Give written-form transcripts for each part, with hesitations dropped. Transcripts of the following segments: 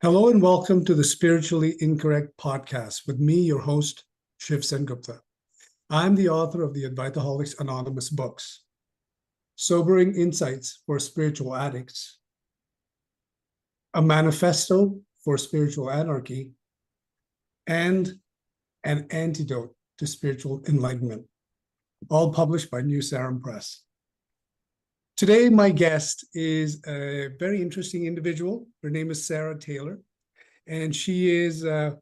Hello and welcome to the Spiritually Incorrect podcast with me, your host, Shiv Sengupta. I'm the author of the Advaitaholics Anonymous books, Sobering Insights for Spiritual Addicts, a Manifesto for Spiritual Anarchy, and an Antidote to Spiritual Enlightenment, all published by New Sarum Press. Today, my guest is a very interesting individual. Her name is Sarah Taylor, and she is a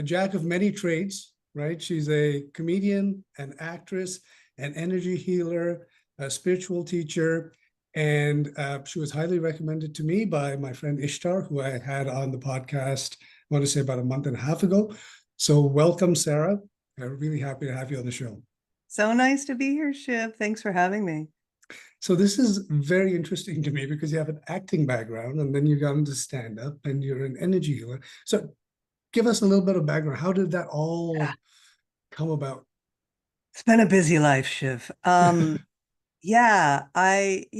jack of many trades, right? She's a comedian, an actress, an energy healer, a spiritual teacher, and she was highly recommended to me by my friend Ishtar, who I had on the podcast, I want to say about a month and a half ago. So welcome, Sarah. I'm really happy to have you on the show. So nice to be here, Shiv. Thanks for having me. So this is very interesting to me because you have an acting background and then you got into stand-up and you're an energy healer. So give us a little bit of background. How did that all come about? It's been a busy life, Shiv. Yeah, when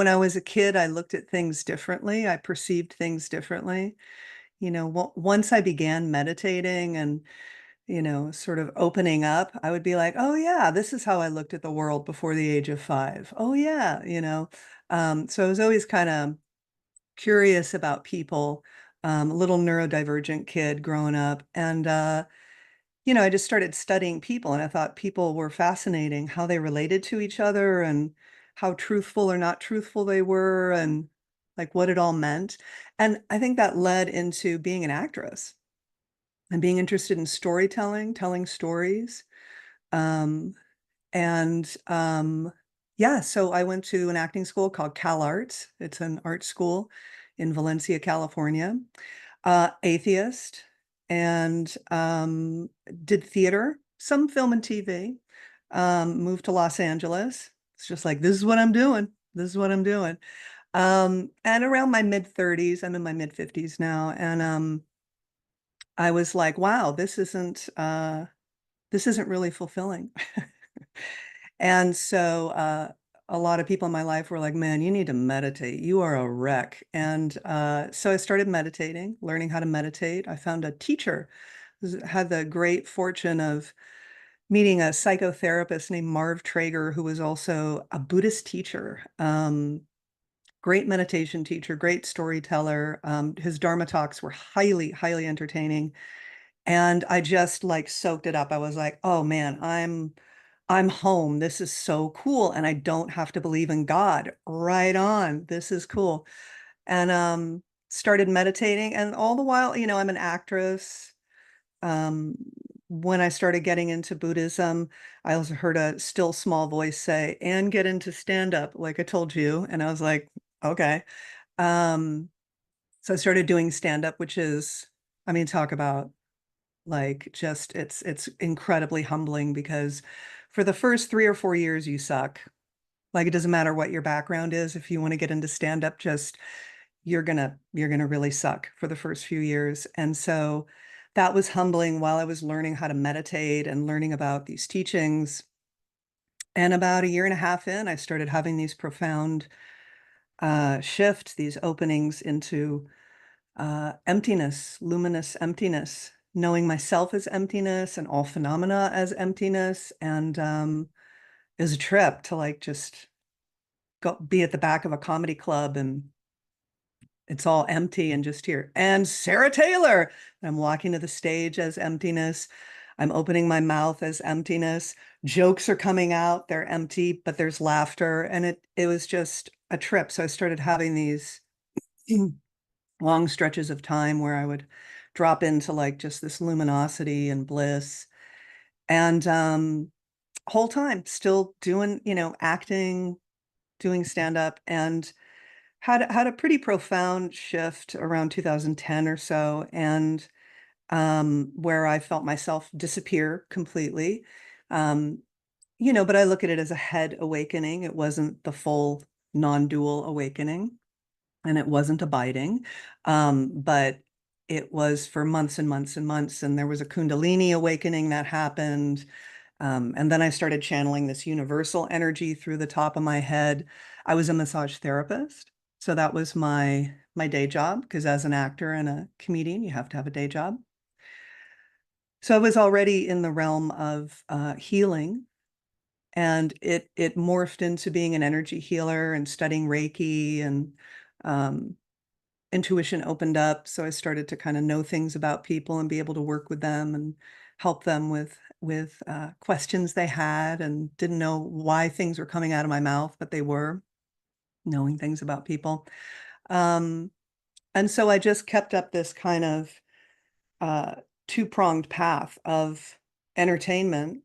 I was a kid, I looked at things differently. I perceived things differently. Once I began meditating and, sort of opening up, I would be like, oh yeah, this is how I looked at the world before the age of 5. Oh yeah, so I was always kind of curious about people, a little neurodivergent kid growing up. And, I just started studying people and I thought people were fascinating, how they related to each other and how truthful or not truthful they were and like what it all meant. And I think that led into being an actress and being interested in storytelling, telling stories. Um, and yeah, so I went to an acting school called Cal Arts. It's an art school in Valencia, California. Atheist, and did theater, some film and TV. Moved to Los Angeles. It's just like, this is what I'm doing. This is what I'm doing. And around my mid-30s, I'm in my mid-50s now, and I was like, wow, this isn't really fulfilling. And so a lot of people in my life were like, man, you need to meditate. You are a wreck. And so I started meditating, learning how to meditate. I found a teacher who had the great fortune of meeting a psychotherapist named Marv Traeger, who was also a Buddhist teacher. Great meditation teacher, great storyteller. His Dharma talks were highly, highly entertaining. And I just like soaked it up. I was like, oh man, I'm home. This is so cool. And I don't have to believe in God. Right on. This is cool. And started meditating. And all the while, I'm an actress. When I started getting into Buddhism, I also heard a still small voice say, and get into stand-up, like I told you. And I was like, okay. So I started doing stand-up, which is, talk about like just it's incredibly humbling because for the first 3 or 4 years you suck. Like it doesn't matter what your background is. If you want to get into stand-up, just you're gonna really suck for the first few years. And so that was humbling while I was learning how to meditate and learning about these teachings. And about a year and a half in, I started having these profound shifts, these openings into emptiness, luminous emptiness, knowing myself as emptiness and all phenomena as emptiness. And it was a trip to like just go be at the back of a comedy club and it's all empty and just here. And Sarah Taylor. I'm walking to the stage as emptiness. I'm opening my mouth as emptiness. Jokes are coming out, they're empty, but there's laughter. And it was just a trip. So I started having these long stretches of time where I would drop into like just this luminosity and bliss. And whole time still doing, acting, doing stand-up, and had a pretty profound shift around 2010 or so, and where I felt myself disappear completely. Um, but I look at it as a head awakening. It wasn't the full non-dual awakening. And it wasn't abiding, but it was for months and months and months. And there was a Kundalini awakening that happened. And then I started channeling this universal energy through the top of my head. I was a massage therapist. So that was my day job, because as an actor and a comedian, you have to have a day job. So I was already in the realm of healing, and it morphed into being an energy healer and studying Reiki, and um, intuition opened up. So I started to kind of know things about people and be able to work with them and help them with questions they had and didn't know why things were coming out of my mouth, but they were, knowing things about people. Um, and so I just kept up this kind of uh, two-pronged path of entertainment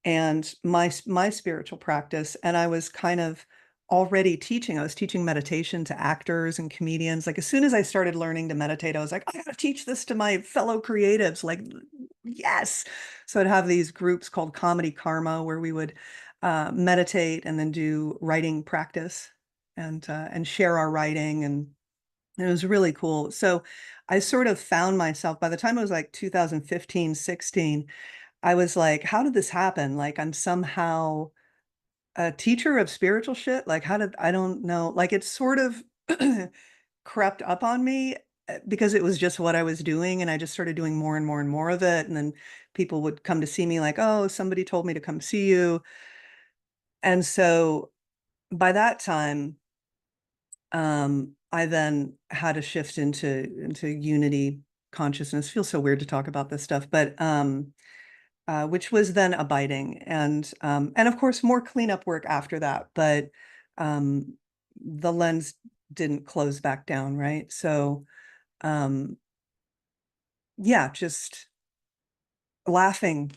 and my spiritual practice. And I was kind of already teaching. I was teaching meditation to actors and comedians. Like, as soon as I started learning to meditate, I was like, I gotta teach this to my fellow creatives. Like, yes. So I'd have these groups called Comedy Karma, where we would meditate and then do writing practice and share our writing, and it was really cool. So I sort of found myself, by the time it was like 2015, 16, I was like, how did this happen? Like, I'm somehow a teacher of spiritual shit. Like, I don't know. Like, it sort of crept up on me because it was just what I was doing. And I just started doing more and more and more of it. And then people would come to see me like, oh, somebody told me to come see you. And so by that time, I then had a shift into unity consciousness. Feels so weird to talk about this stuff, but which was then abiding, and of course more cleanup work after that. But um, the lens didn't close back down, right? So um, yeah, just laughing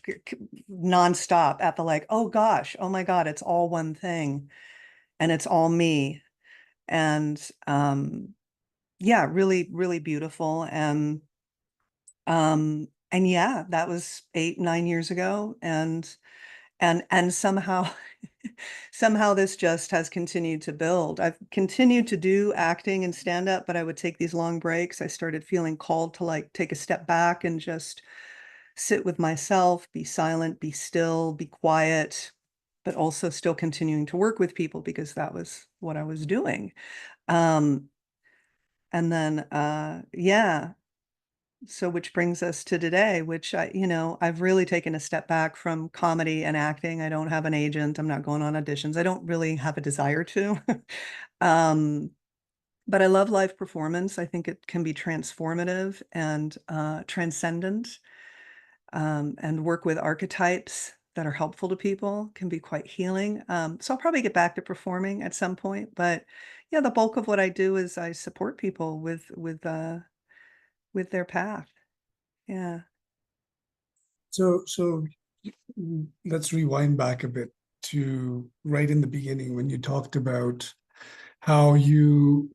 nonstop at the, like, oh gosh, oh my God, it's all one thing, and it's all me, and yeah, really, really beautiful. And yeah, that was 8, 9 years ago. And somehow somehow this just has continued to build. I've continued to do acting and stand up, but I would take these long breaks. I started feeling called to, like, take a step back and just sit with myself, be silent, be still, be quiet, but also still continuing to work with people because that was what I was doing. Um, and then yeah, so which brings us to today, which I've really taken a step back from comedy and acting. I don't have an agent. I'm not going on auditions. I don't really have a desire to. um, but I love live performance. I think it can be transformative and transcendent, and work with archetypes that are helpful to people can be quite healing. So I'll probably get back to performing at some point. But yeah, the bulk of what I do is I support people with their path. Yeah. So let's rewind back a bit to right in the beginning when you talked about how you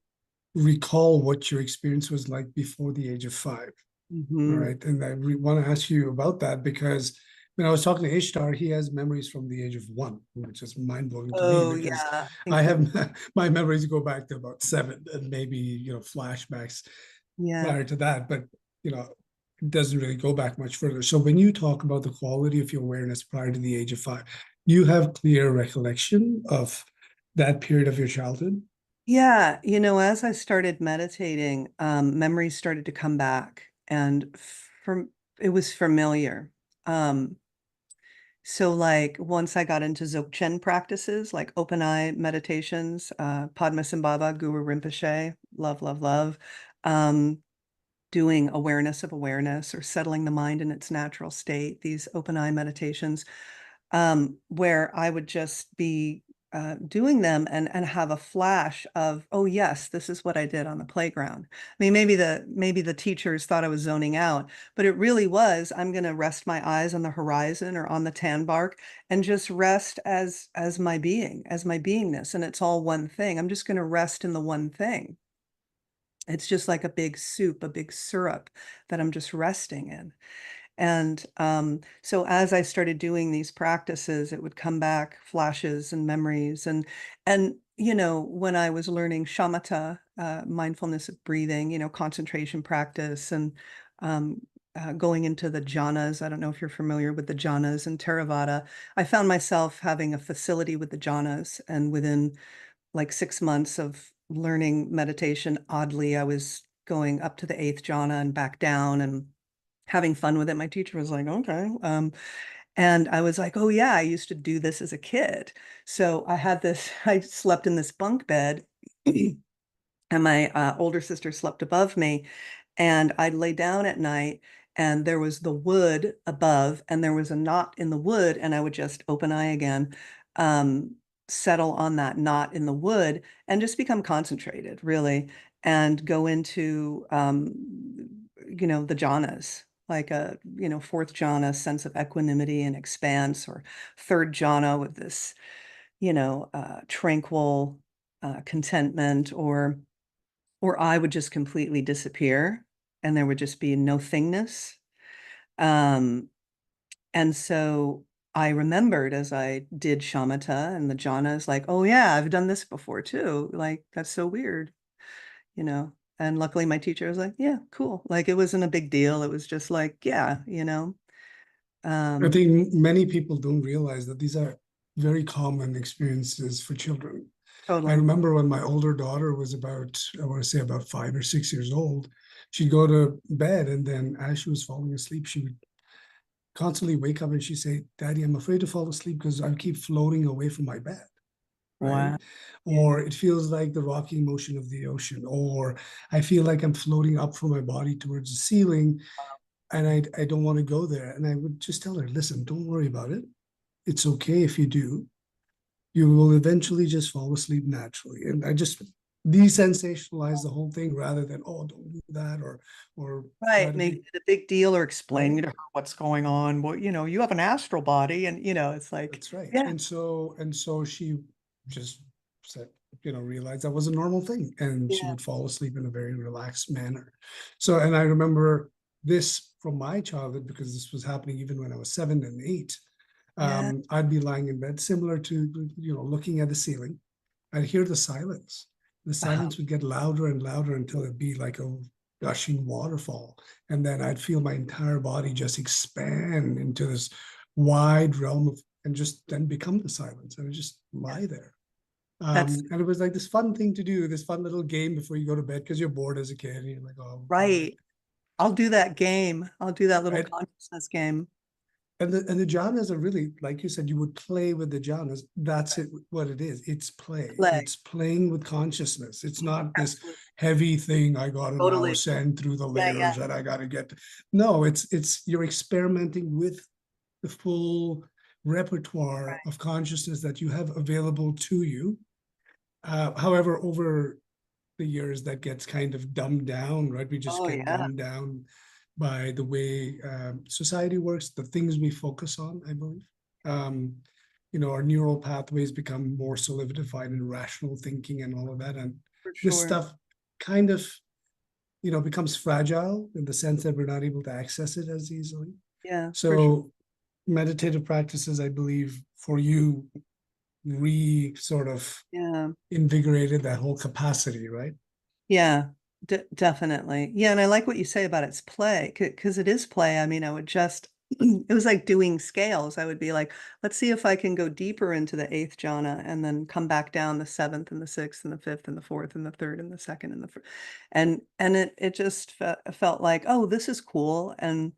recall what your experience was like before the age of 5. All Mhm. right. And I want to ask you about that because when I was talking to Ishtar, he has memories from the age of 1, which is mind blowing to me Oh, because yeah. I I think that have my memories go back to about 7 and maybe, flashbacks yeah. prior to that. But, it doesn't really go back much further. So when you talk about the quality of your awareness prior to the age of 5, you have clear recollection of that period of your childhood. Yeah, as I started meditating, memories started to come back, and from it was familiar. Um, so, like, once I got into Dzogchen practices, like open eye meditations, Padmasambhava, Guru Rinpoche, love, love, love. Um, Doing awareness of awareness or settling the mind in its natural state, these open eye meditations, where I would just be doing them and have a flash of, oh yes, this is what I did on the playground. I mean, maybe the teachers thought I was zoning out, but it really was, I'm going to rest my eyes on the horizon or on the tan bark and just rest as my being, as my beingness, and it's all one thing. I'm just going to rest in the one thing. It's just like a big soup, a big syrup that I'm just resting in. And so as I started doing these practices, it would come back flashes and memories. And when I was learning shamatha, mindfulness of breathing, concentration practice, and um, going into the jhanas. I don't know if you're familiar with the jhanas and Theravada. I found myself having a facility with the jhanas, and within like 6 months of learning meditation. Oddly, I was going up to the 8th jhana and back down and having fun with it. My teacher was like, okay. And I was like, oh yeah, I used to do this as a kid. So I slept in this bunk bed and my older sister slept above me, and I'd lay down at night and there was the wood above and there was a knot in the wood, and I would just open eye again, um, settle on that knot in the wood and just become concentrated really, and go into, the jhanas, like a, 4th jhana, sense of equanimity and expanse, or 3rd jhana with this, tranquil contentment, or I would just completely disappear and there would just be no thingness. Um, and so I remembered as I did shamatha and the jhanas, like, oh yeah, I've done this before too. Like, that's so weird, you know. And luckily my teacher was like, yeah, cool. Like, it wasn't a big deal. It was just like, yeah, I um, think many people don't realize that these are very common experiences for children. I totally. remember when my older daughter was about, I want to say about 5 or 6 years old, she'd go to bed, and then as she was falling asleep, she would constantly wake up and she'd say, Daddy, I'm afraid to fall asleep because I keep floating away from my bed, right? Wow. Yeah. Or it feels like the rocking motion of the ocean, or I feel like I'm floating up from my body towards the ceiling, and I don't want to go there. And I would just tell her, listen, don't worry about it. It's okay if you do. You will eventually just fall asleep naturally. And I just desensationalize the whole thing rather than, oh, don't do that, or try Right. to Make be it a big deal or right. explaining to her what's going on. Well, you have an astral body, and it's like, That's right. yeah, And so she just said, realized that was a normal thing. And she yeah, would fall asleep in a very relaxed manner. So, and I remember this from my childhood because this was happening even when I was 7 and 8. yeah, I'd be lying in bed, similar to, looking at the ceiling. I'd hear the silence. The silence would get louder and louder until it'd be like a gushing waterfall. And then I'd feel my entire body just expand into this wide realm of, and just then become the silence. And I just lie there. that's And it was like this fun thing to do, this fun little game before you go to bed because you're bored as a kid. And you're like, oh, right. I'll do that game. I'll do that little right. consciousness game. And the jhanas are really, like you said, you would play with the jhanas. That's it, what it is. It's play. Play. It's playing with consciousness. It's not this Absolutely. heavy thing I gotta now Totally. ascend through the Yeah, yeah, layers that I gotta get. No, it's you're experimenting with the full repertoire right. of consciousness that you have available to you. However, over the years, that gets kind of dumbed down, right? We just Oh get yeah, dumbed down by the way society works, the things we focus on, I believe. Um, our neural pathways become more solidified in rational thinking and all of that. And for this sure. stuff kind of, becomes fragile in the sense that we're not able to access it as easily. Yeah, for sure. So meditative practices, I believe, for you, sort of Yeah. invigorated that whole capacity, right? Yeah, definitely. Yeah, and I like what you say about its play, because it is play. I mean, I would just, it was like doing scales. I would be like, let's see if I can go deeper into the 8th jhana and then come back down the 7th and the 6th and the 5th and the 4th and the 3rd and the 2nd and the first. And it just felt like, oh, this is cool. And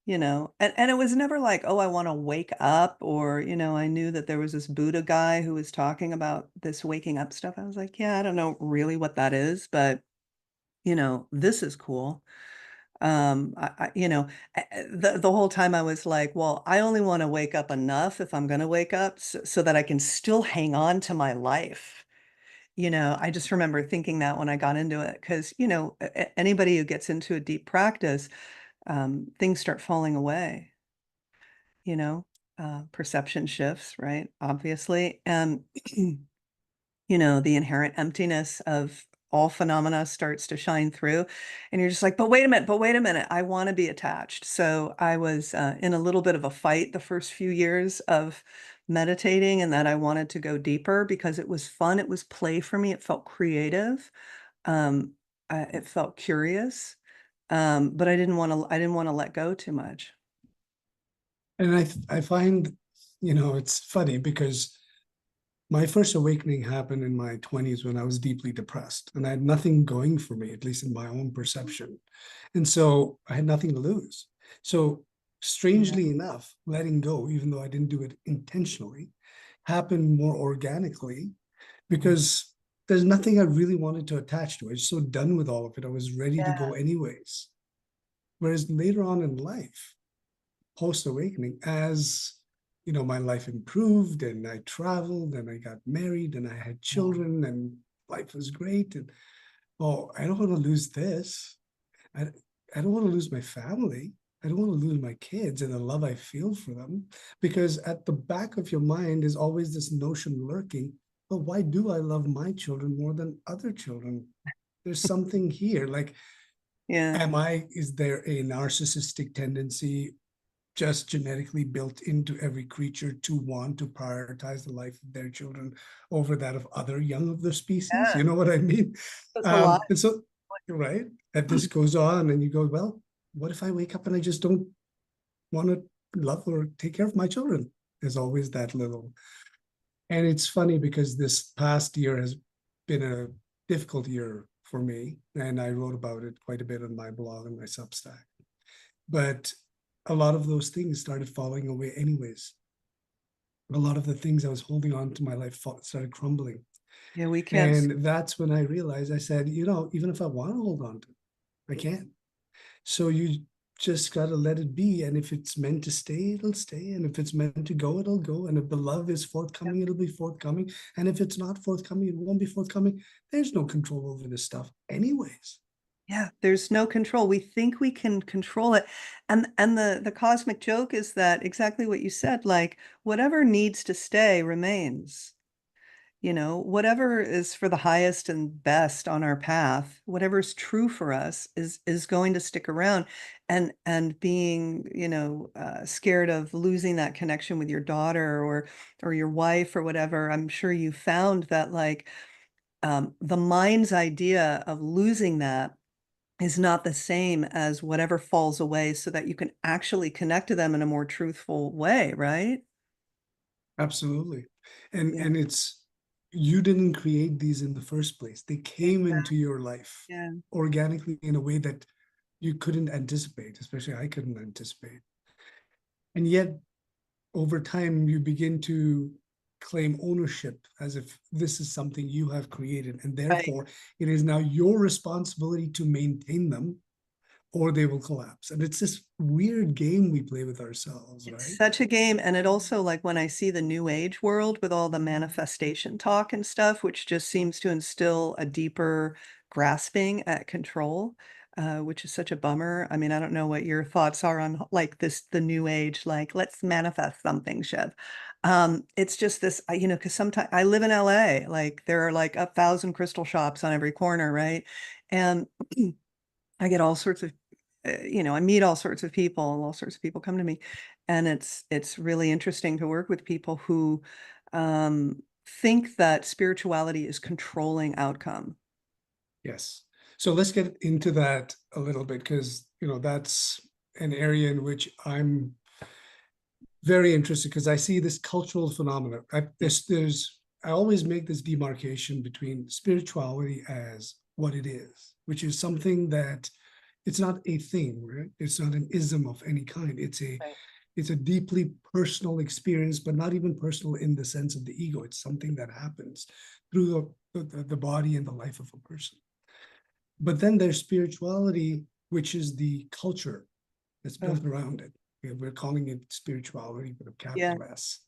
and it was never like, oh, I want to wake up, or, I knew that there was this Buddha guy who was talking about this waking up stuff. I was like, yeah, I don't know really what that is, but this is cool. The whole time I was like, well, I only want to wake up enough if I'm going to wake up, so that I can still hang on to my life. I just remember thinking that when I got into it, because, anybody who gets into a deep practice, things start falling away, you know, perception shifts, right? Obviously. And the inherent emptiness of all phenomena starts to shine through. And you're just like, but wait a minute, I want to be attached. So I was in a little bit of a fight the first few years of meditating, and that I wanted to go deeper because it was fun. It was play for me. It felt creative. Um, it felt curious. But I didn't want to let go too much. And I find, it's funny because My first awakening happened in my 20s when I was deeply depressed and I had nothing going for me, at least in my own perception. And so I had nothing to lose. So strangely enough, letting go, even though I didn't do it intentionally, happened more organically because there's nothing I really wanted to attach to. I was so done with all of it. I was ready to go anyways. Whereas later on in life, post-awakening, as you know, my life improved and I traveled and I got married and I had children and life was great. And oh, I don't want to lose this. I, I don't want to lose my family. I don't want to lose my kids and the love I feel for them. Because at the back of your mind is always this notion lurking, but why do I love my children more than other children? There's something here. Like, is there a narcissistic tendency just genetically built into every creature to want to prioritize the life of their children over that of other young of the species? You know what I mean? That's a lot. And so, right, and this goes on and you go, well, what if I wake up and I just don't want to love or take care of my children? There's always that little. And it's funny because this past year has been a difficult year for me. And I wrote about it quite a bit on my blog and my Substack. But a lot of those things started falling away anyways. A lot of the things I was holding on to my life started crumbling. Yeah, we can't. And that's when I realized, I said, you know, even if I want to hold on to it, I can't. So you just got to let it be. And if it's meant to stay, it'll stay. And if it's meant to go, it'll go. And if the love is forthcoming, it'll be forthcoming. And if it's not forthcoming, it won't be forthcoming. There's no control over this stuff anyways. Yeah, there's no control. We think we can control it. And the cosmic joke is that exactly what you said, like whatever needs to stay remains. You know, whatever is for the highest and best on our path, whatever is true for us is going to stick around. And being, you know, scared of losing that connection with your daughter or your wife or whatever, I'm sure you found that like the mind's idea of losing that is not the same as whatever falls away so that you can actually connect to them in a more truthful way, right? Absolutely. And Yeah. it's, you didn't create these in the first place. They came into your life Yeah. organically in a way that you couldn't anticipate, especially I couldn't anticipate. And yet over time you begin to claim ownership as if this is something you have created, and Right. therefore it is now your responsibility to maintain them or they will collapse. And it's this weird game we play with ourselves, It's right? such a game, and it also like when I see the new age world with all the manifestation talk and stuff, which just seems to instill a deeper grasping at control, which is such a bummer. I mean, I don't know what your thoughts are on like this, the new age, like let's manifest something, Shiv. It's just this, you know, because sometimes I live in LA, like there are like 1,000 crystal shops on every corner, right? And I get all sorts of, you know, I meet all sorts of people and all sorts of people come to me. And it's really interesting to work with people who think that spirituality is controlling outcome. Yes. So let's get into that a little bit, because you know that's an area in which I'm very interested, because I see this cultural phenomenon. I always make this demarcation between spirituality as what it is, which is something that it's not a thing, right? It's not an ism of any kind. Right. It's a deeply personal experience, but not even personal in the sense of the ego. It's something that happens through the body and the life of a person. But then there's spirituality, which is the culture that's Oh, built around it. We're calling it spirituality with a yeah, capital S.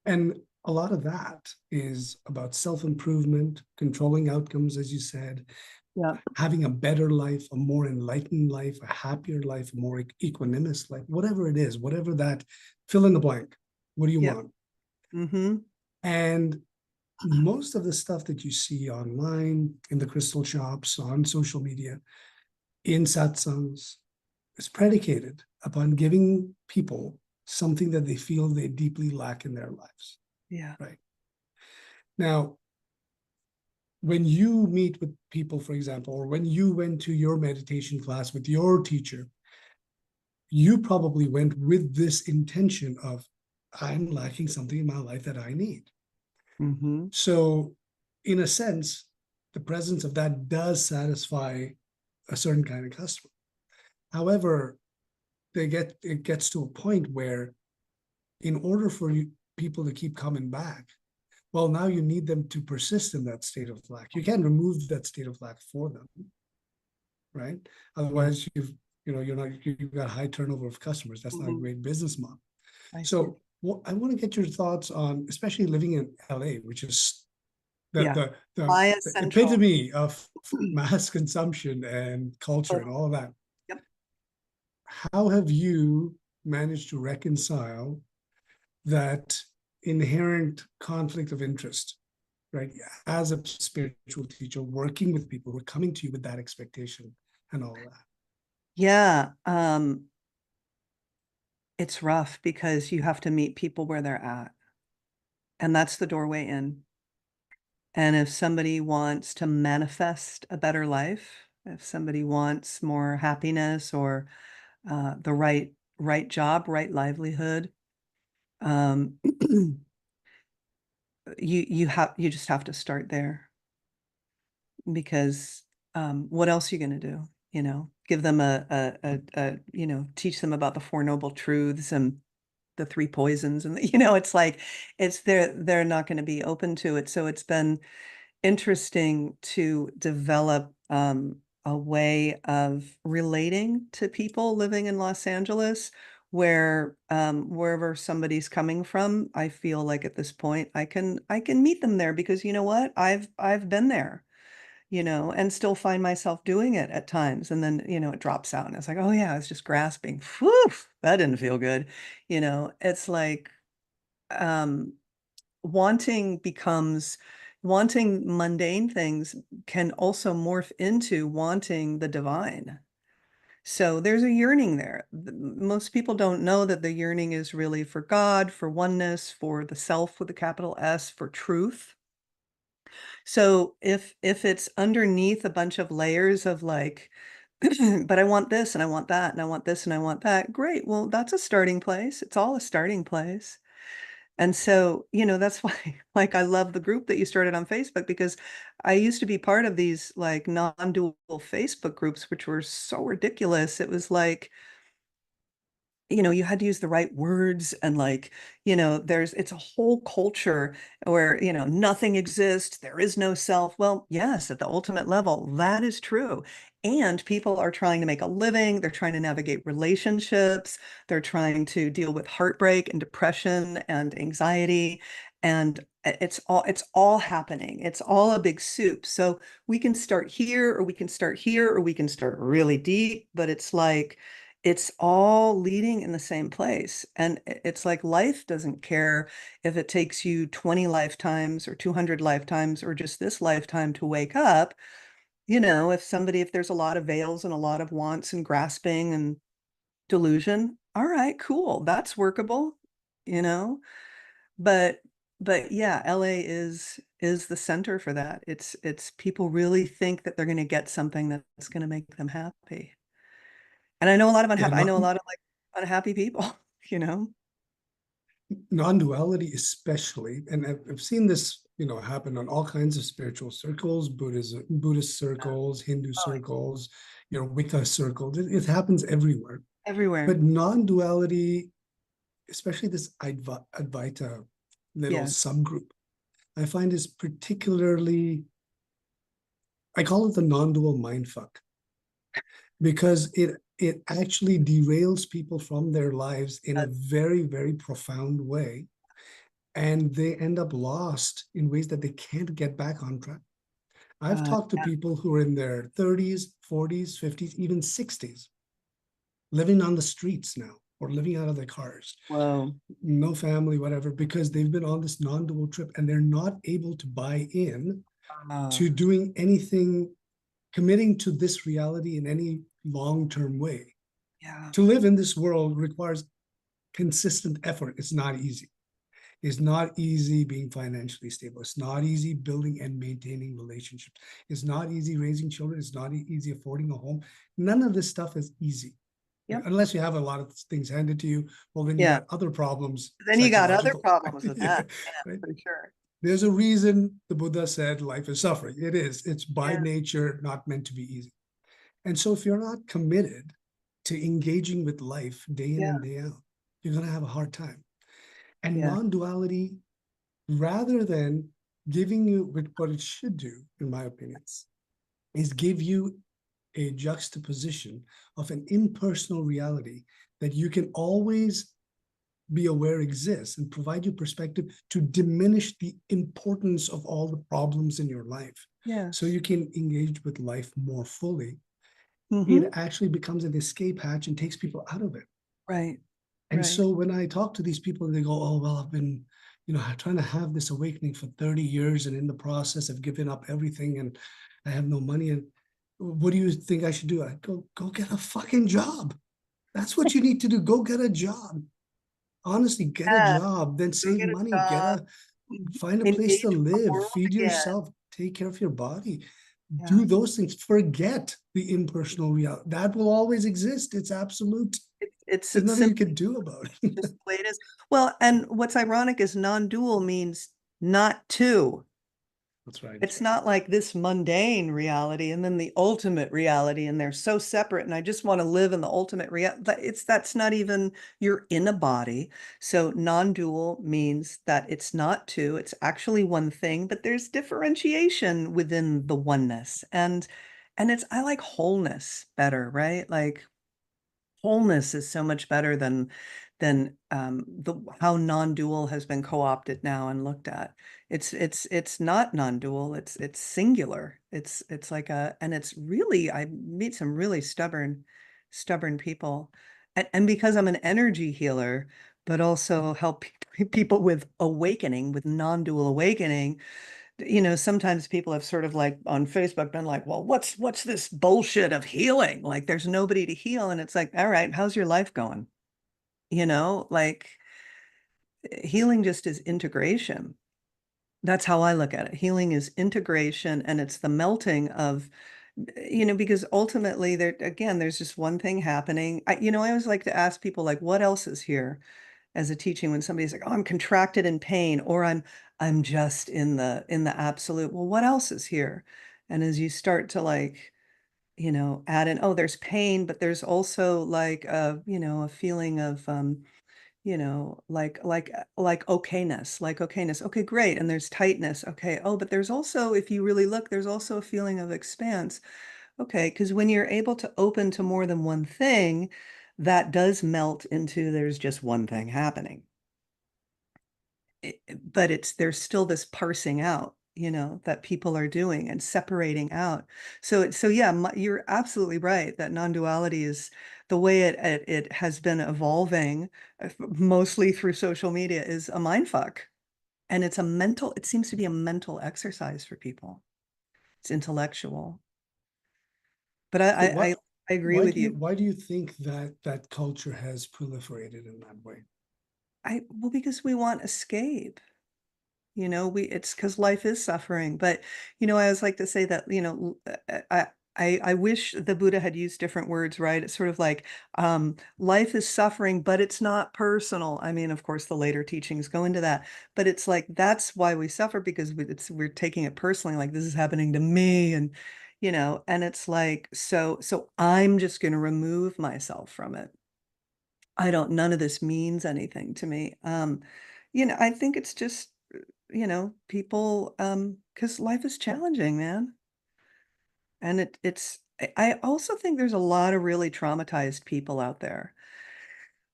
And a lot of that is about self-improvement, controlling outcomes, as you said, yeah, having a better life, a more enlightened life, a happier life, a more equanimous life, whatever it is, whatever that, fill in the blank. What do you yep. want? Mm-hmm. And most of the stuff that you see online, in the crystal shops, on social media, in satsangs, is predicated upon giving people something that they feel they deeply lack in their lives, Yeah. right? Now, when you meet with people, for example, or when you went to your meditation class with your teacher, you probably went with this intention of, I'm lacking something in my life that I need. Mm-hmm. So in a sense, the presence of that does satisfy a certain kind of customer. However, it gets to a point where in order for people to keep coming back, well, now you need them to persist in that state of lack. You can't remove that state of lack for them, right? Otherwise, you've got high turnover of customers. That's not a great business model. So I want to get your thoughts on, especially living in LA, which is the epitome of mass consumption and culture and all of that. Yep. How have you managed to reconcile that inherent conflict of interest, right? As a spiritual teacher, working with people who are coming to you with that expectation and all that. Yeah. It's rough because you have to meet people where they're at. And that's the doorway in. And if somebody wants to manifest a better life, if somebody wants more happiness or the right job, right livelihood, you just have to start there, because what else are you going to do? Give them teach them about the Four Noble Truths and the three poisons, and it's like they're not going to be open to it. So it's been interesting to develop a way of relating to people living in Los Angeles, where wherever somebody's coming from, I feel like at this point I can meet them there, because you know what, I've been there, and still find myself doing it at times. And then, it drops out and it's like, oh yeah, I was just grasping. Whew, that didn't feel good. It's like, um, wanting mundane things can also morph into wanting the divine. So there's a yearning there. Most people don't know that the yearning is really for God, for oneness, for the self with a capital S, for truth. So if it's underneath a bunch of layers of like, but I want this and I want that and I want this and I want that, great. Well, that's a starting place. It's all a starting place. And so, that's why, like, I love the group that you started on Facebook, because I used to be part of these like non-dual Facebook groups, which were so ridiculous. It was like, you had to use the right words, and like, it's a whole culture where, nothing exists, there is no self. Well, yes, at the ultimate level, that is true. And people are trying to make a living, they're trying to navigate relationships, they're trying to deal with heartbreak and depression and anxiety. And it's all happening. It's all a big soup. So we can start here, or we can start here, or we can start really deep, but it's like, it's all leading in the same place. And it's like life doesn't care if it takes you 20 lifetimes or 200 lifetimes or just this lifetime to wake up. If there's a lot of veils and a lot of wants and grasping and delusion, all right, cool, that's workable, you know. But yeah, LA is the center for that. It's people really think that they're going to get something that's going to make them happy. And I know a lot of Yeah, like unhappy people, you know? non-duality especially, and I've seen this, happen on all kinds of spiritual circles, Buddhist circles, Hindu Oh, circles, Wicca circles. It happens everywhere. everywhere. But non-duality, especially this Advaita little Yes. subgroup, I find is particularly, I call it the non-dual mindfuck, because it actually derails people from their lives in a very, very profound way. And they end up lost in ways that they can't get back on track. I've talked to Yeah. people who are in their 30s, 40s, 50s, even 60s, living on the streets now or living out of their cars, Whoa. no family, whatever, because they've been on this non-dual trip and they're not able to buy in to doing anything, committing to this reality in any long-term way. Yeah. To live in this world requires consistent effort. It's not easy. It's not easy being financially stable. It's not easy building and maintaining relationships. It's not easy raising children. It's not easy affording a home. None of this stuff is easy. Yep. Unless you have a lot of things handed to you, well, then you Yeah. got other problems. Then you got other Psychological. problems with that. Yeah, Yeah, right? for sure. There's a reason the Buddha said life is suffering. It is. It's by Yeah. nature not meant to be easy. And so if you're not committed to engaging with life day in Yeah. and day out, you're going to have a hard time. And Yeah. non-duality, rather than giving you what it should do, in my opinions, is give you a juxtaposition of an impersonal reality that you can always be aware exists and provide you perspective to diminish the importance of all the problems in your life. So Yes. you can engage with life more fully. It Mm-hmm. actually becomes an escape hatch and takes people out of it. Right. And Right. so when I talk to these people and they go, oh, well, I've been, trying to have this awakening for 30 years. And in the process, I've given up everything and I have no money. And what do you think I should do? I go get a fucking job. That's what you need to do. Go get a job. Honestly, get a Yeah. job, then Go save get a money, job. find a place to Engage with the live, world feed again. yourself, take care of your body. Yeah. Do those things. Forget the impersonal reality. That will always exist. It's absolute. It's There's nothing you simply can do about it. just the way it is. Well, and what's ironic is non-dual means not two. That's right. It's not like this mundane reality and then the ultimate reality, and they're so separate. And I just want to live in the ultimate reality. That's not even, you're in a body. So non-dual means that it's not two, it's actually one thing, but there's differentiation within the oneness. And it's, I like wholeness better, right? Like wholeness is so much better than the how non-dual has been co-opted now and looked at. It's not non-dual, it's singular. It's like a, and it's really, I meet some really stubborn people. And because I'm an energy healer, but also help people with awakening, with non-dual awakening, sometimes people have sort of like on Facebook been like, well, what's this bullshit of healing? Like there's nobody to heal. And it's like, all right, how's your life going? Like healing just is integration. That's how I look at it. Healing is integration, and it's the melting of, because ultimately there, again, there's just one thing happening. I always like to ask people like, what else is here? As a teaching, when somebody's like, oh, I'm contracted in pain, or I'm just in the absolute. Well, what else is here? And as you start to like, add in, oh, there's pain, but there's also like a feeling of like okayness. Okay, great. And there's tightness. Okay. Oh, but there's also, if you really look, there's also a feeling of expanse. Okay, because when you're able to open to more than one thing, that does melt into there's just one thing happening. But there's still this parsing out, that people are doing and separating out. So yeah, you're absolutely right that non-duality is the way it has been evolving, mostly through social media, is a mind fuck. And it seems to be a mental exercise for people. It's intellectual. But So I agree with you. why do you think that culture has proliferated in that way? Well, because we want escape. It's because life is suffering. But, I always like to say that, I wish the Buddha had used different words, right? It's sort of like, life is suffering, but it's not personal. I mean, of course, the later teachings go into that, but it's like, that's why we suffer, because we're taking it personally, like this is happening to me. And it's like, so I'm just going to remove myself from it. None of this means anything to me. I think it's just, people, because life is challenging, man. And I also think there's a lot of really traumatized people out there.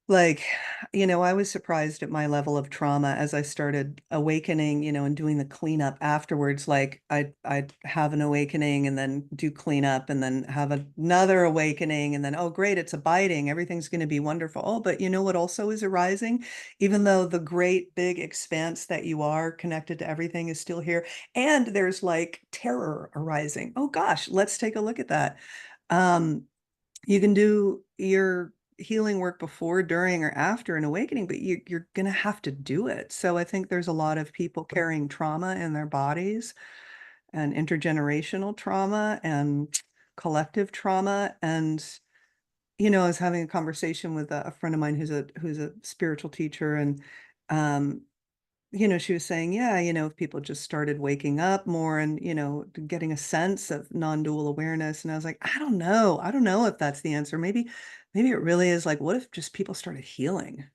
Like, I was surprised at my level of trauma as I started awakening, and doing the cleanup afterwards. Like I'd have an awakening and then do cleanup and then have another awakening and then, oh, great, it's abiding. Everything's going to be wonderful. Oh, but you know what also is arising? Even though the great big expanse that you are connected to everything is still here. And there's like terror arising. Oh gosh, let's take a look at that. Um, you can do your healing work before, during, or after an awakening, but you're going to have to do it. So I think there's a lot of people carrying trauma in their bodies, and intergenerational trauma and collective trauma. And, I was having a conversation with a friend of mine who's a spiritual teacher, and she was saying, yeah, if people just started waking up more and, getting a sense of non-dual awareness. And I was like, I don't know. I don't know if that's the answer. Maybe it really is like, what if just people started healing?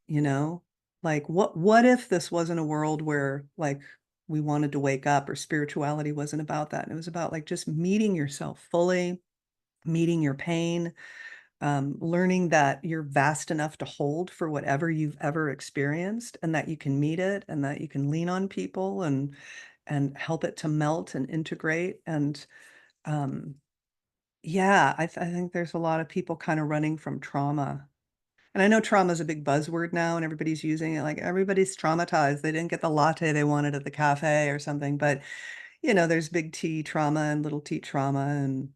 You know? Like, what if this wasn't a world where, like, we wanted to wake up or spirituality wasn't about that, and it was about, like, just meeting yourself fully, meeting your pain, learning that you're vast enough to hold for whatever you've ever experienced, and that you can meet it, and that you can lean on people and help it to melt and integrate, and, um, yeah, I think there's a lot of people kinda running from trauma. And I know trauma is a big buzzword now and everybody's using it, like, everybody's traumatized. They didn't get the latte they wanted at the cafe or something, but, there's big T trauma and little t trauma, and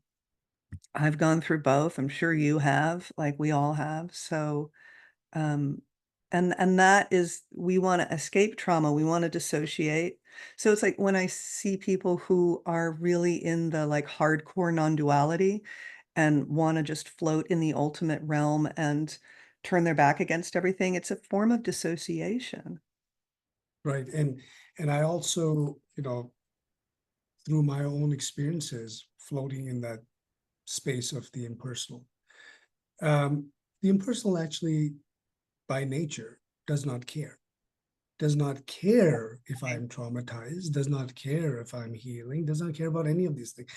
I've gone through both. I'm sure you have, like, we all have. So, um, and that is we wanna escape trauma, we wanna dissociate. So it's like when I see people who are really in the, like, hardcore non-duality and wanna just float in the ultimate realm and turn their back against everything, it's a form of dissociation. Right. And I also, through my own experiences floating in that space of the impersonal. Um, the impersonal actually, by nature, does not care. Does not care if I'm traumatized, does not care if I'm healing, does not care about any of these things.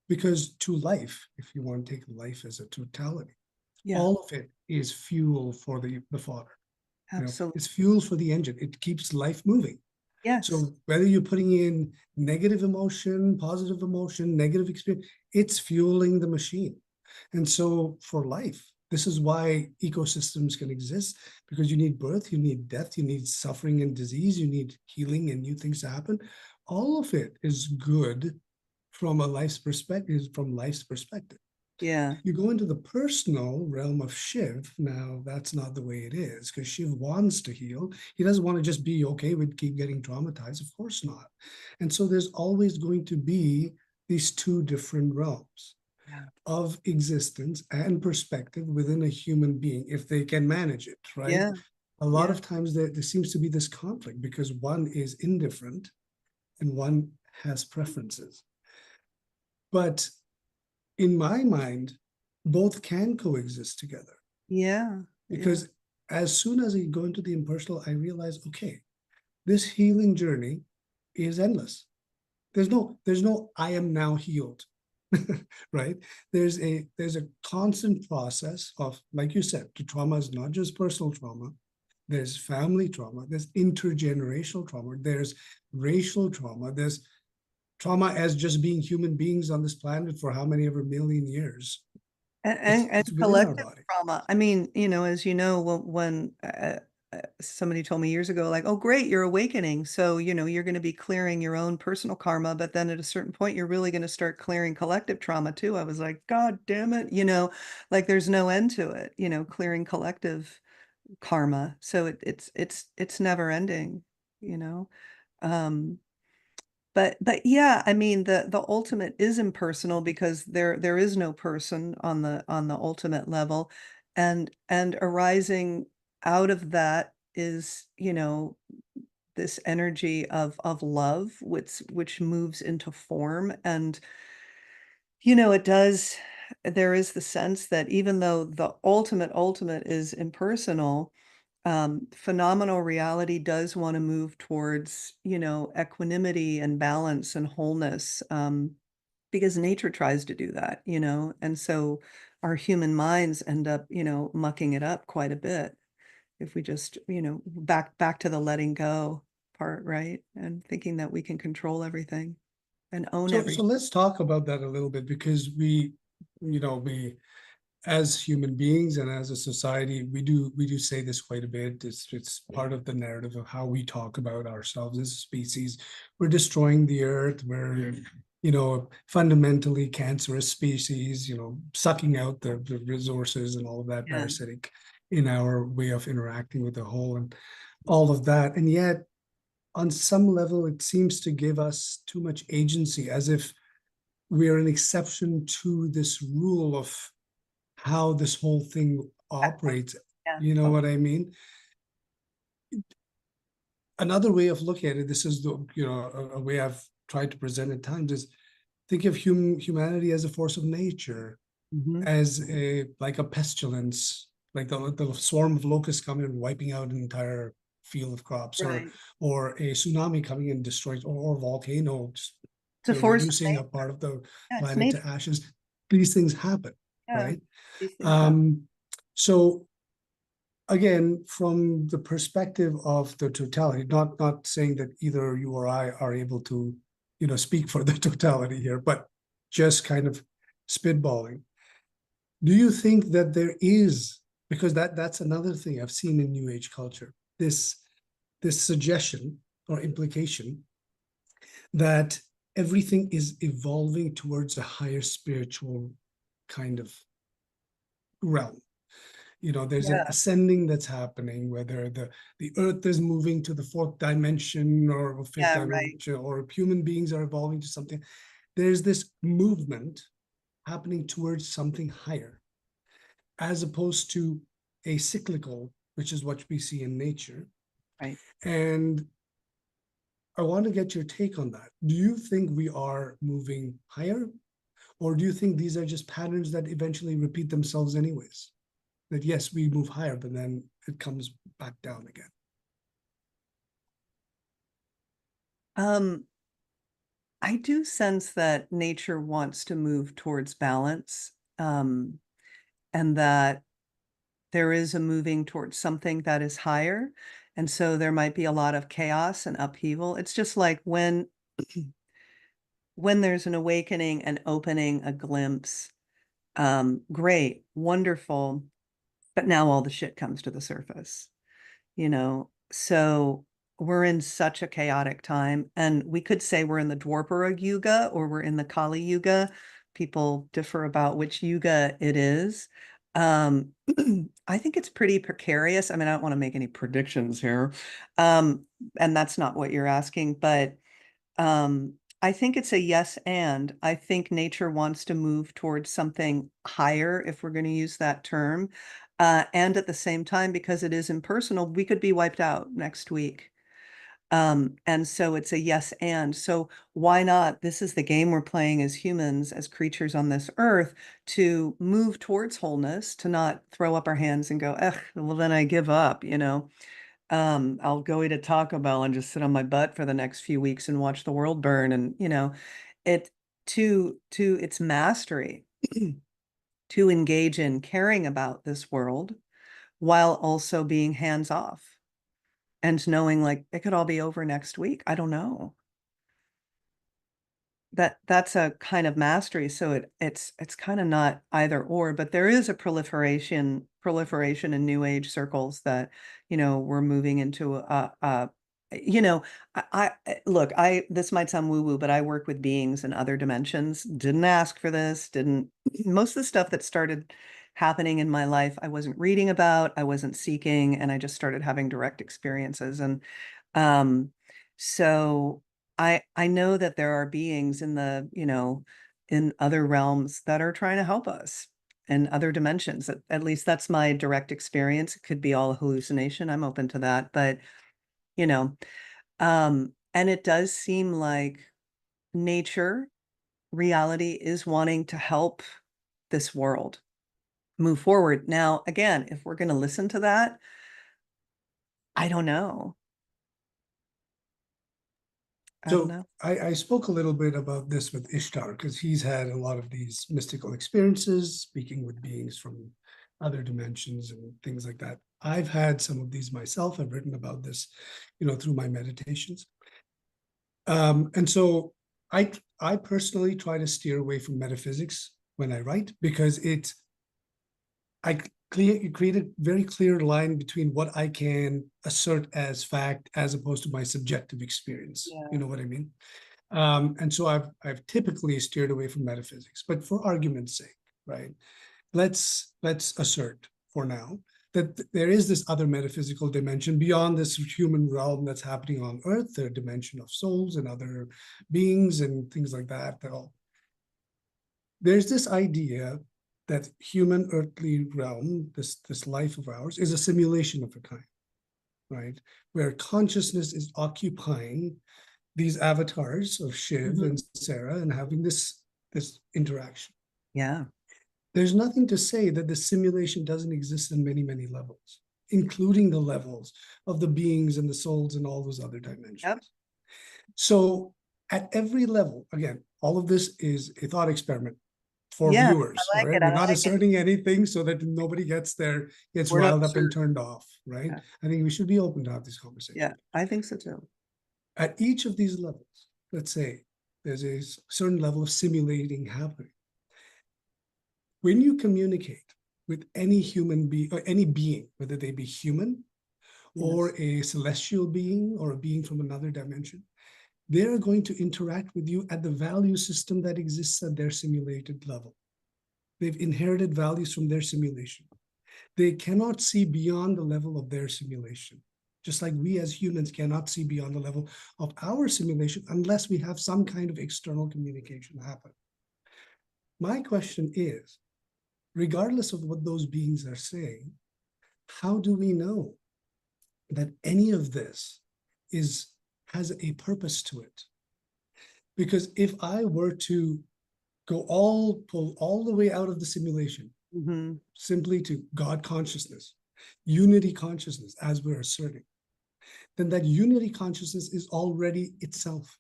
Because to life, if you want to take life as a totality, Yeah, all of it is fuel for the fodder. absolutely. It's fuel for the engine. It keeps life moving. Yes. So whether you're putting in negative emotion, positive emotion, negative experience, it's fueling the machine. And so for life, this is why ecosystems can exist, because you need birth, you need death, you need suffering and disease, you need healing and new things to happen. All of it is good from life's perspective. Yeah. You go into the personal realm of Shiv. Now, that's not the way it is, because Shiv wants to heal. He doesn't want to just be okay with keep getting traumatized. Of course not. And so there's always going to be these two different realms Yeah. of existence and perspective within a human being, if they can manage it, right? Yeah. A lot Yeah. of times there seems to be this conflict because one is indifferent and one has preferences. But in my mind, both can coexist together. Yeah. Yeah. Because as soon as I go into the impersonal, I realize, okay, this healing journey is endless. There's no I am now healed. Right? There's a constant process of, like you said, the trauma is not just personal trauma. There's family trauma, there's intergenerational trauma, there's racial trauma, there's trauma as just being human beings on this planet for how many ever million years. And It's and and it's within our collective body. trauma. I mean, as you know, when somebody told me years ago, like, "Oh, great, you're awakening. So, you're gonna be clearing your own personal karma, but then at a certain point, you're really gonna start clearing collective trauma too." I was like, "God damn it," like there's no end to it, clearing collective karma. So it's never ending, you know? Um but yeah, I mean, the ultimate is impersonal because there is no person on the ultimate level, and arising out of that is, this energy of love, which moves into form, and, it does there is the sense that even though the ultimate is impersonal, phenomenal reality does want to move towards, equanimity and balance and wholeness, because nature tries to do that, and so our human minds end up, mucking it up quite a bit if we just, back to the letting go part, right? And thinking that we can control everything and own So everything. let's talk about that a little bit, because we as human beings and as a society, we do say this quite a bit. It's part of the narrative of how we talk about ourselves as a species. We're destroying the earth. We're fundamentally cancerous species, sucking out the resources and all of that, Yeah. parasitic in our way of interacting with the whole and all of that. And yet, on some level, it seems to give us too much agency, as if we are an exception to this rule of how this whole thing operates. Yeah. You know what I mean? another way of looking at it, this is the, a way I've tried to present at times, is think of humanity as a force of nature, Mhm. as like a pestilence, like the swarm of locusts coming and wiping out an entire field of crops, Right. or a tsunami coming and destroys, or a volcano just, It's a force of reducing a nature. part of the Yeah, it's planet to nature. ashes. These things happen, Yeah, right? these things happen. So again, from the perspective of the totality, not saying that either you or I are able to, speak for the totality here, but just kind of spitballing. Do you think that there is, because that's another thing I've seen in New Age culture, this suggestion or implication that everything is evolving towards a higher spiritual kind of realm? There's an Yeah, ascending that's happening, whether the earth is moving to the fourth dimension or fifth yeah, right. dimension, or human beings are evolving to something. There's this movement happening towards something higher, as opposed to a cyclical, which is what we see in nature. Right. And I want to get your take on that. Do you think we are moving higher, or do you think these are just patterns that eventually repeat themselves anyways? That yes, we move higher, but then it comes back down again. Um, I do sense that nature wants to move towards balance, and that there is a moving towards something that is higher. And so there might be a lot of chaos and upheaval. It's just like when there's an awakening and opening, a glimpse, great, wonderful, but now all the shit comes to the surface, you know? So we're in such a chaotic time, and we could say we're in the Dwapara Yuga or we're in the Kali Yuga. People differ about which yuga it is. Um, I think it's pretty precarious. I mean, I don't want to make any predictions here. Um, and that's not what you're asking, but I think it's a yes and. I think nature wants to move towards something higher, if we're going to use that term. And at the same time, because it is impersonal, we could be wiped out next week. And so it's a yes and. So why not? This is the game we're playing as humans, as creatures on this earth, to move towards wholeness, to not throw up our hands and go, ugh, well, then I give up, you know. I'll go eat a Taco Bell and just sit on my butt for the next few weeks and watch the world burn. And, it to its mastery, to engage in caring about this world while also being hands off and knowing like it could all be over next week. I don't know. That's a kind of mastery. So it's kind of not either or, but there is a proliferation in new age circles that, we're moving into you know, look, this might sound woo woo, but I work with beings in other dimensions. Didn't ask for this, didn't most of the stuff that started happening in my life, I wasn't reading about, I wasn't seeking, and I just started having direct experiences. And um, so I know that there are beings in in other realms that are trying to help us in other dimensions. At least that's my direct experience. It could be all a hallucination. I'm open to that, but you know, and it does seem like nature, reality is wanting to help this world move forward. Now, again, if we're going to listen to that, I don't know. I don't So know. I spoke a little bit about this with Ishtar, because he's had a lot of these mystical experiences, speaking with beings from other dimensions and things like that. I've had some of these myself. I've written about this, through my meditations. And so I personally try to steer away from metaphysics when I write, because I create a very clear line between what I can assert as fact as opposed to my subjective experience. You Yeah. know what I mean? And so I've typically steered away from metaphysics, but for argument's sake, right? Let's assert for now that there is this other metaphysical dimension beyond this human realm that's happening on Earth, the dimension of souls and other beings and things like that. There's this idea that human earthly realm, this life of ours, is a simulation of a kind. right? Where consciousness is occupying these avatars of Shiv and Sarah and having this interaction. Yeah. There's nothing to say that the simulation doesn't exist in many, many levels, including the levels of the beings and the souls and all those other dimensions. Yep. So at every level, again, all of this is a thought experiment for Yeah, viewers, I like right? it. We're I not like it. asserting anything so that nobody gets We're not riled up and sure. turned off, right? Yeah. I think we should be open to have this conversation. Yeah, I think so too. At each of these levels, let's say there's a certain level of simulating happening. When you communicate with any human being or any being, whether they be human or a celestial being or a being from another dimension, they're going to interact with you at the value system that exists at their simulated level. They've inherited values from their simulation. They cannot see beyond the level of their simulation, just like we as humans cannot see beyond the level of our simulation unless we have some kind of external communication happen. My question is, regardless of what those beings are saying, how do we know that any of this has a purpose to it? Because if I were to pull all the way out of the simulation, simply to God consciousness, unity consciousness, as we're asserting, then that unity consciousness is already itself.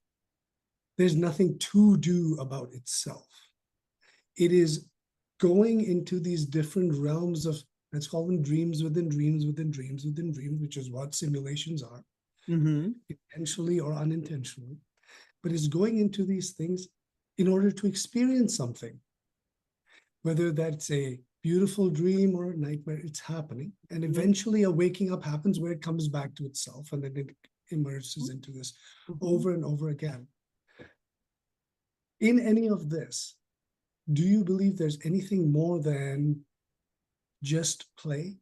There's nothing to do about itself. It is going into these different realms of, let's call them dreams within dreams within dreams within dreams, which is what simulations are, intentionally or unintentionally. But it's going into these things in order to experience something, whether that's a beautiful dream or a nightmare, it's happening. And eventually a waking up happens where it comes back to itself and then it immerses into this over and over again. In any of this, do you believe there's anything more than just play?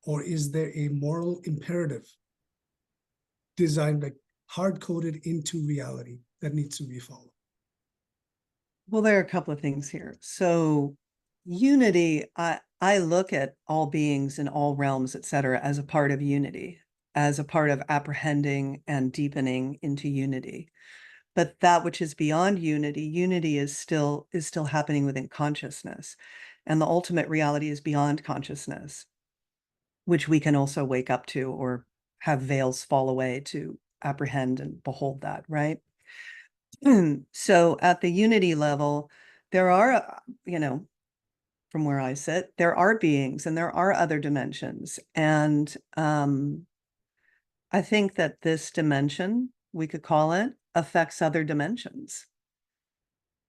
Or is there a moral imperative designed, like hard-coded into reality that needs to be followed? Well, there are a couple of things here. So unity, I look at all beings in all realms, et cetera, as a part of unity, as a part of apprehending and deepening into unity. But that which is beyond unity, unity is still happening within consciousness. And the ultimate reality is beyond consciousness, which we can also wake up to or have veils fall away to apprehend and behold that, right? So at the unity level, there are, from where I sit, there are beings and there are other dimensions. And I think that this dimension, we could call it, affects other dimensions.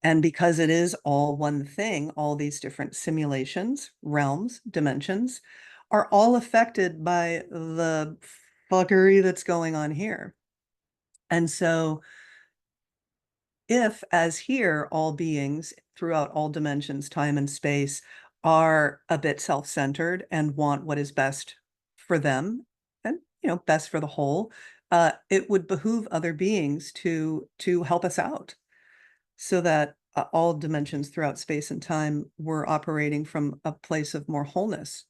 And because it is all one thing, all these different simulations, realms, dimensions, are all affected by the fuckery that's going on here. And so if, as here, all beings throughout all dimensions, time and space, are a bit self-centered and want what is best for them and, best for the whole, it would behoove other beings to help us out so that all dimensions throughout space and time were operating from a place of more wholeness.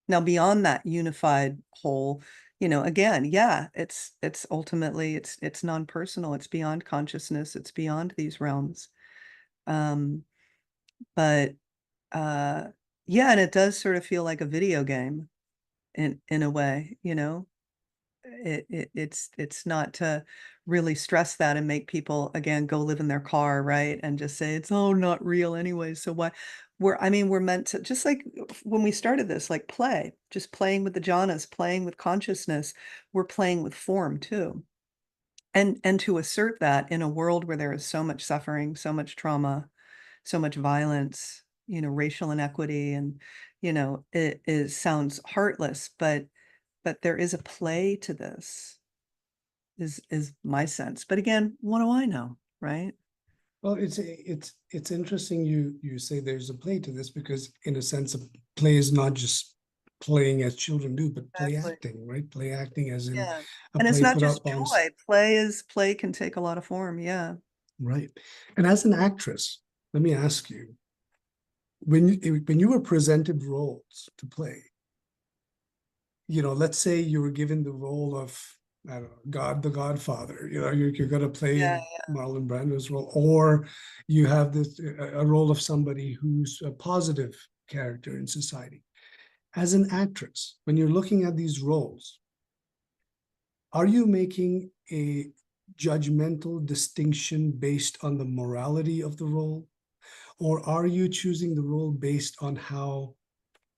Now, beyond that unified whole, again, yeah, it's ultimately it's non-personal, it's beyond consciousness, it's beyond these realms. But yeah, and it does sort of feel like a video game in a way, it's not to really stress that and make people again go live in their car, right? And just say it's all not real anyway. So why we're meant to, just like when we started this, like play, just playing with the jhanas, playing with consciousness, we're playing with form too. And to assert that in a world where there is so much suffering, so much trauma, so much violence, racial inequity, and it sounds heartless, but there is a play to this, is my sense. But again, what do I know, right? Well, it's interesting you say there's a play to this, because in a sense, a play is not just playing as children do, but play Exactly. acting, right? Play acting as in Yeah. a And it's play not put just up on, joy. Play can take a lot of form. Yeah. right? And as an actress, let me ask you, when you were presented roles to play, let's say you were given the role of, I don't know, God, the Godfather, you're going to Yeah. play Marlon Brando's role, or you have a role of somebody who's a positive character in society. As an actress, when you're looking at these roles, are you making a judgmental distinction based on the morality of the role? Or are you choosing the role based on how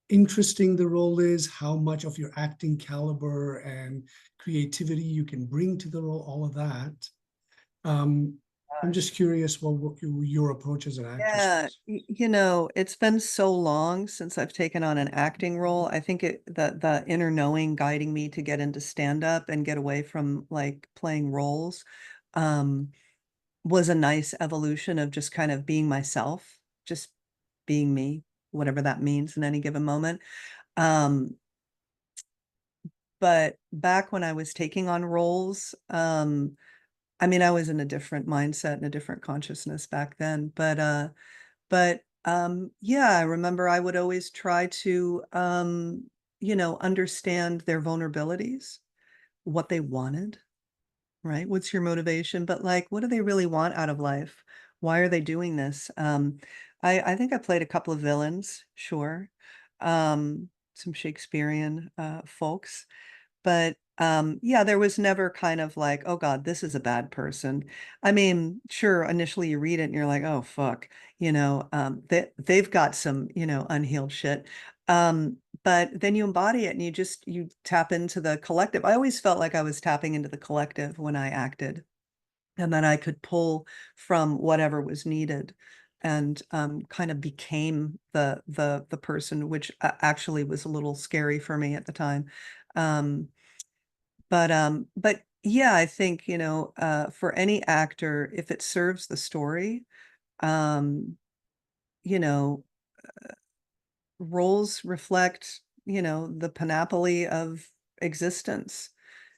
interesting the role is, how much of your acting caliber and creativity you can bring to the role, all of that? I'm just curious what your approach as an actress Yeah, was. it's been so long since I've taken on an acting role. I think the inner knowing guiding me to get into stand up and get away from like playing roles um was a nice evolution of just kind of being myself, just being me, whatever that means in any given moment. Um but back when I was taking on roles, I mean, I was in a different mindset and a different consciousness back then, but yeah, I remember I would always try to, understand their vulnerabilities, what they wanted, right? What's your motivation? But like, what do they really want out of life? Why are they doing this? I think I played a couple of villains, sure. Some Shakespearean folks. But, yeah, there was never kind of like, "Oh god, this is a bad person." I mean, sure, initially you read it and you're like, "Oh, fuck," they've got some, unhealed shit. But then you embody it and you tap into the collective. I always felt like I was tapping into the collective when I acted, and that I could pull from whatever was needed and, kind of became the person, which actually was a little scary for me at the time. Um but yeah, I think, for any actor, if it serves the story, um, you know, roles reflect, the panoply of existence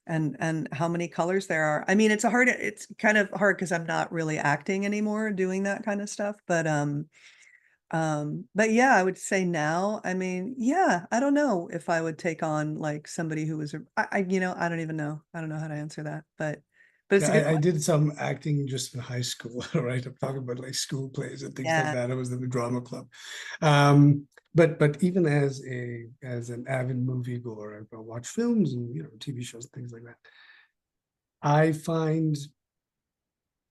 and how many colors there are. I mean, it's kind of hard because I'm not really acting anymore, doing that kind of stuff. But yeah, I would say now, I mean, yeah, I don't know if I would take on like somebody who was, I don't even know. I don't know how to answer that, but it's Yeah, a good I question. did some acting just in high school, right? I'm talking about like school plays and things like Yeah, that. I was in the drama club. But even as an avid moviegoer, I watch films and TV shows and things like that. I find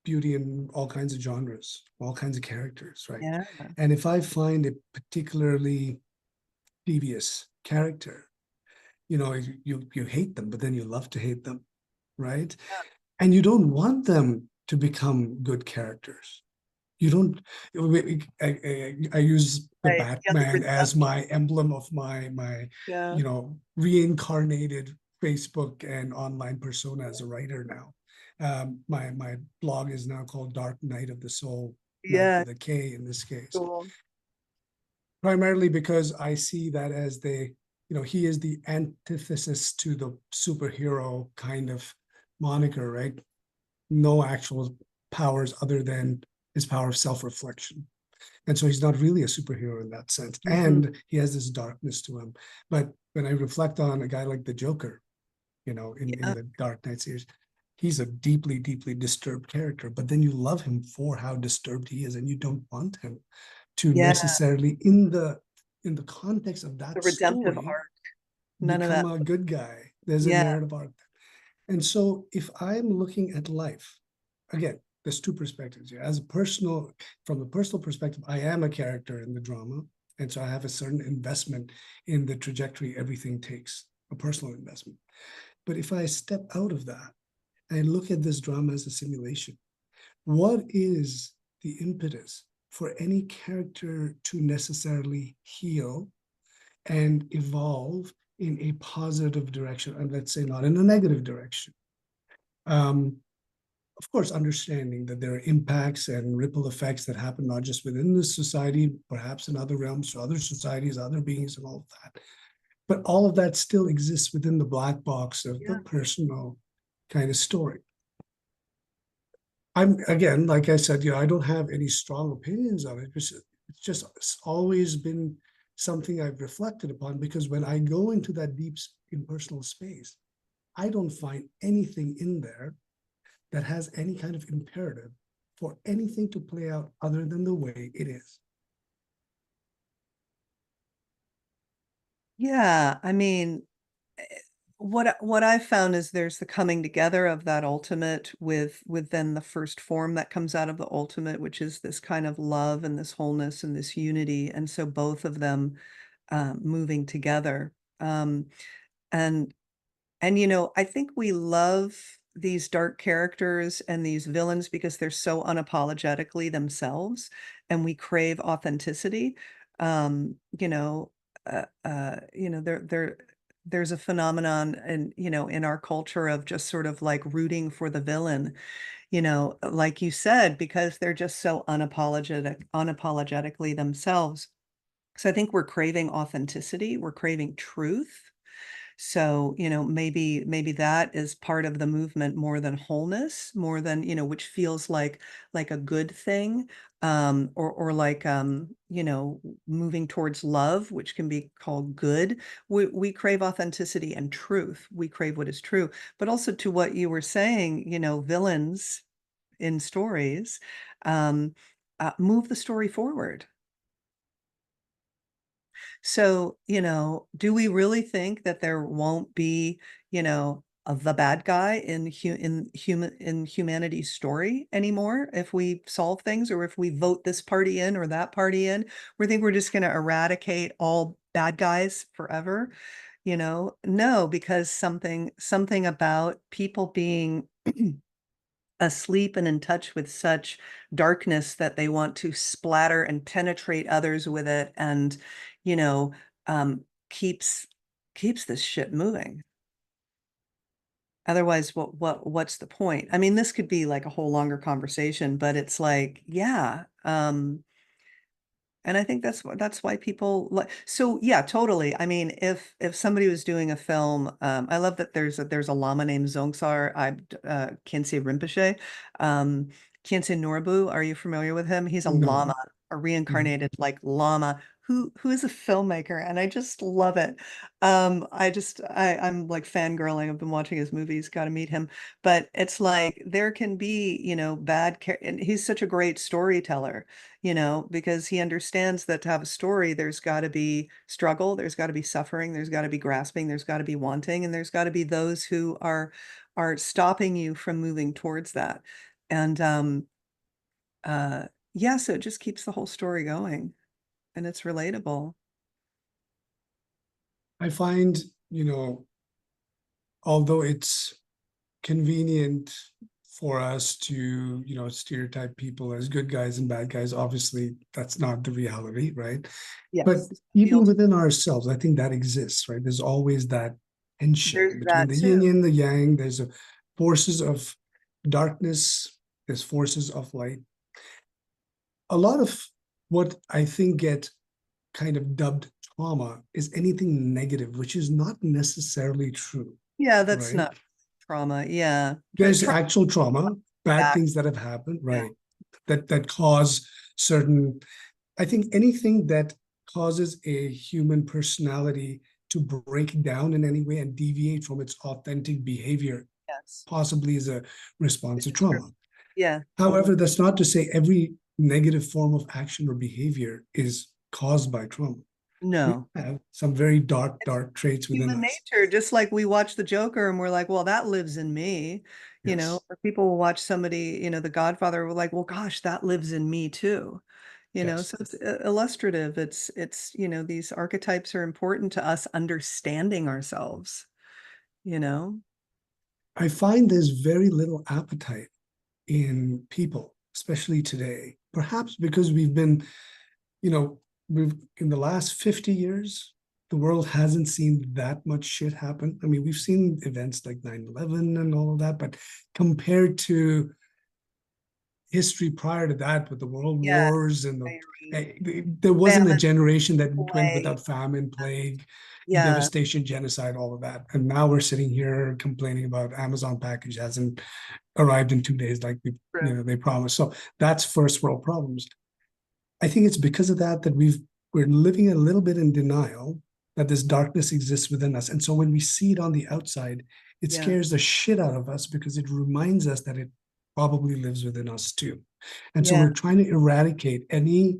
beauty in all kinds of genres, all kinds of characters, right? yeah, And if I find a particularly devious character, you hate them, but then you love to hate them, right? And you don't want them to become good characters. You don't. I use the right. Yeah, the Batman as redemption. my emblem of my Yeah, reincarnated Facebook and online persona as a writer now. My blog is now called Dark Night of the Soul, Night yeah, with a K in this case, cool. primarily because I see that as he is the antithesis to the superhero kind of moniker, right? No actual powers other than his power of self-reflection. And so he's not really a superhero in that sense. Mhm. And he has this darkness to him. But when I reflect on a guy like the Joker, in Yeah, the Dark Knight series, he's a deeply, deeply disturbed character. But then you love him for how disturbed he is, and you don't want him to yeah, necessarily, in the context of the that redemptive story, arc. None of become that. a good guy. There's a Yeah, narrative arc. And so if I'm looking at life, again, there's two perspectives here. From the personal perspective, I am a character in the drama. And so I have a certain investment in the trajectory everything takes, a personal investment. But if I step out of that and look at this drama as a simulation, what is the impetus for any character to necessarily heal and evolve in a positive direction, and let's say not in a negative direction? Um, of course, understanding that there are impacts and ripple effects that happen not just within this society, perhaps in other realms, to other societies, other beings, and all of that. But all of that still exists within the black box of the yeah, personal kind of story. I'm, again, like I said, I don't have any strong opinions on it. It's just always been something I've reflected upon, because when I go into that deep impersonal space, I don't find anything in there that has any kind of imperative for anything to play out other than the way it is. Yeah, I mean, what I've found is there's the coming together of that ultimate with then the first form that comes out of the ultimate, which is this kind of love and this wholeness and this unity, and so both of them moving together. Um, and I think we love these dark characters and these villains because they're so unapologetically themselves, and we crave authenticity. Um, you know, there's a phenomenon in our culture of just sort of like rooting for the villain, like you said, because they're just so unapologetically themselves. So I think we're craving authenticity, we're craving truth. So, maybe that is part of the movement more than wholeness, more than, which feels like a good thing, or like, moving towards love, which can be called good. We crave authenticity and truth. We crave what is true. But also to what you were saying, villains in stories, um, move the story forward. So, do we really think that there won't be, the bad guy in humanity's story anymore if we solve things, or if we vote this party in or that party in? We think we're just going to eradicate all bad guys forever? No, because something about people being asleep and in touch with such darkness that they want to splatter and penetrate others with it, and you know um keeps keeps this shit moving. Otherwise, what's the point? I mean, this could be like a whole longer conversation, but it's like, yeah. And I think that's why people like, so yeah, totally. I mean, if somebody was doing a film, I love that there's a lama named Zongsar Khyentse Rinpoche. Um, Khyentse Norbu, are you familiar with him? He's a No. lama, a Mhm. reincarnated like lama who is a filmmaker, and I just love it. I'm like fangirling. I've been watching his movies, got to meet him. But it's like there can be, and he's such a great storyteller, because he understands that to have a story, there's got to be struggle, there's got to be suffering, there's got to be grasping, there's got to be wanting, and there's got to be those who are stopping you from moving towards that. And uh, yeah, so it just keeps the whole story going, and it's relatable. I find, you know, although it's convenient for us to, stereotype people as good guys and bad guys, obviously that's not the reality, right? But Yes, the even ultimate, within ourselves, I think that exists, right? There's always that there's tension between that the too. yin and the yang. There's forces of darkness, there's forces of light. A lot of what I think get kind of dubbed trauma is anything negative, which is not necessarily true, Yeah, that's right? not trauma. Yeah, There's trauma actual trauma, bad back. things that have happened, Yeah. right? That cause certain, I think anything that causes a human personality to break down in any way and deviate from its authentic behavior Yes, possibly is a response which to is true. trauma. Yeah. However, that's not to say every negative form of action or behavior is caused by trauma. We No. have some very It's dark traits within human us. nature, just like we watch the Joker and we're like, well, that lives in me, Yes, or people will watch somebody, The Godfather, we're like, well, gosh, that lives in me too. yes. So it's illustrative. It's, these archetypes are important to us understanding ourselves, you know? I find there's very little appetite in people, especially today. Perhaps because we've been, you know, we've in the last 50 years, the world hasn't seen that much shit happen. I mean, we've seen events like 9/11 and all of that, but compared to history prior to that with the world Yeah, wars and I agree. there wasn't a Famine, generation that went plague. without famine, plague, Yeah, devastation, genocide, all of that. And now we're sitting here complaining about Amazon package hasn't arrived in 2 days like true. they promised. So that's first world problems. I think it's because of that that we've we're living a little bit in denial that this darkness exists within us. And so when we see it on the outside, it Yeah. scares the shit out of us because it reminds us that it probably lives within us too. And so Yeah. we're trying to eradicate any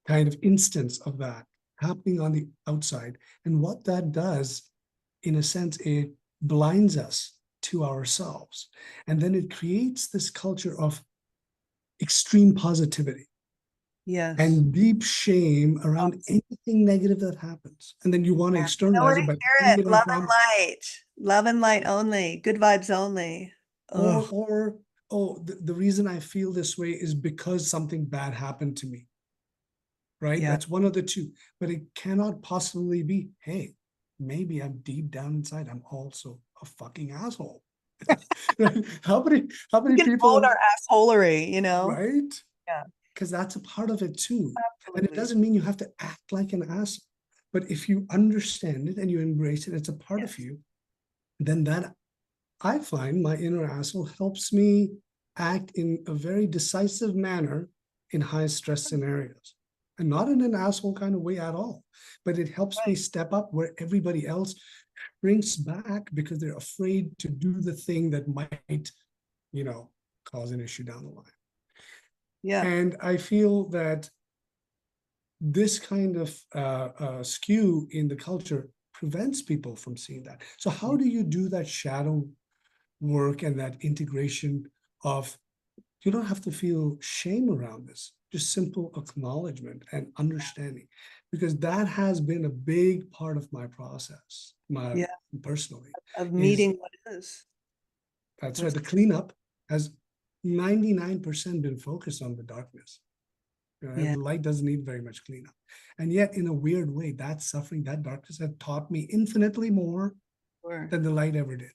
kind of instance of that happening on the outside. And what that does, in a sense, it blinds us to ourselves. And then it creates this culture of extreme positivity Yes. and deep shame around anything negative that happens. And then you want to Yeah. I externalize want it to by hear putting it. it on Love and trauma. light. Love and light only. Good vibes only. Oh, Or oh, the reason I feel this way is because something bad happened to me, right? yeah. That's one of the two. But it cannot possibly be, hey, maybe I'm deep down inside, I'm also a fucking asshole. How We many can own people, our assholery, you know? right? Yeah, Because that's a part of it too. And it absolutely. doesn't mean you have to act like an asshole. But if you understand it and you embrace it, it's a part of Yes. you, then that, I find my inner asshole helps me act in a very decisive manner in high stress scenarios. And not in an asshole kind of way at all. But it helps me Right. step up where everybody else shrinks back because they're afraid to do the thing that might, cause an issue down the line. Yeah. And I feel that this kind of skew in the culture prevents people from seeing that. So how do you do that shadow work and that integration of, you don't have to feel shame around this, just simple acknowledgement and understanding, because that has been a big part of my process, Yeah. personally, Of is meeting what is. that's right. That's The cleanup has 99% been focused on the darkness. yeah. The light doesn't need very much cleanup. And yet, in a weird way, that suffering, that darkness has taught me infinitely more Sure. than the light ever did.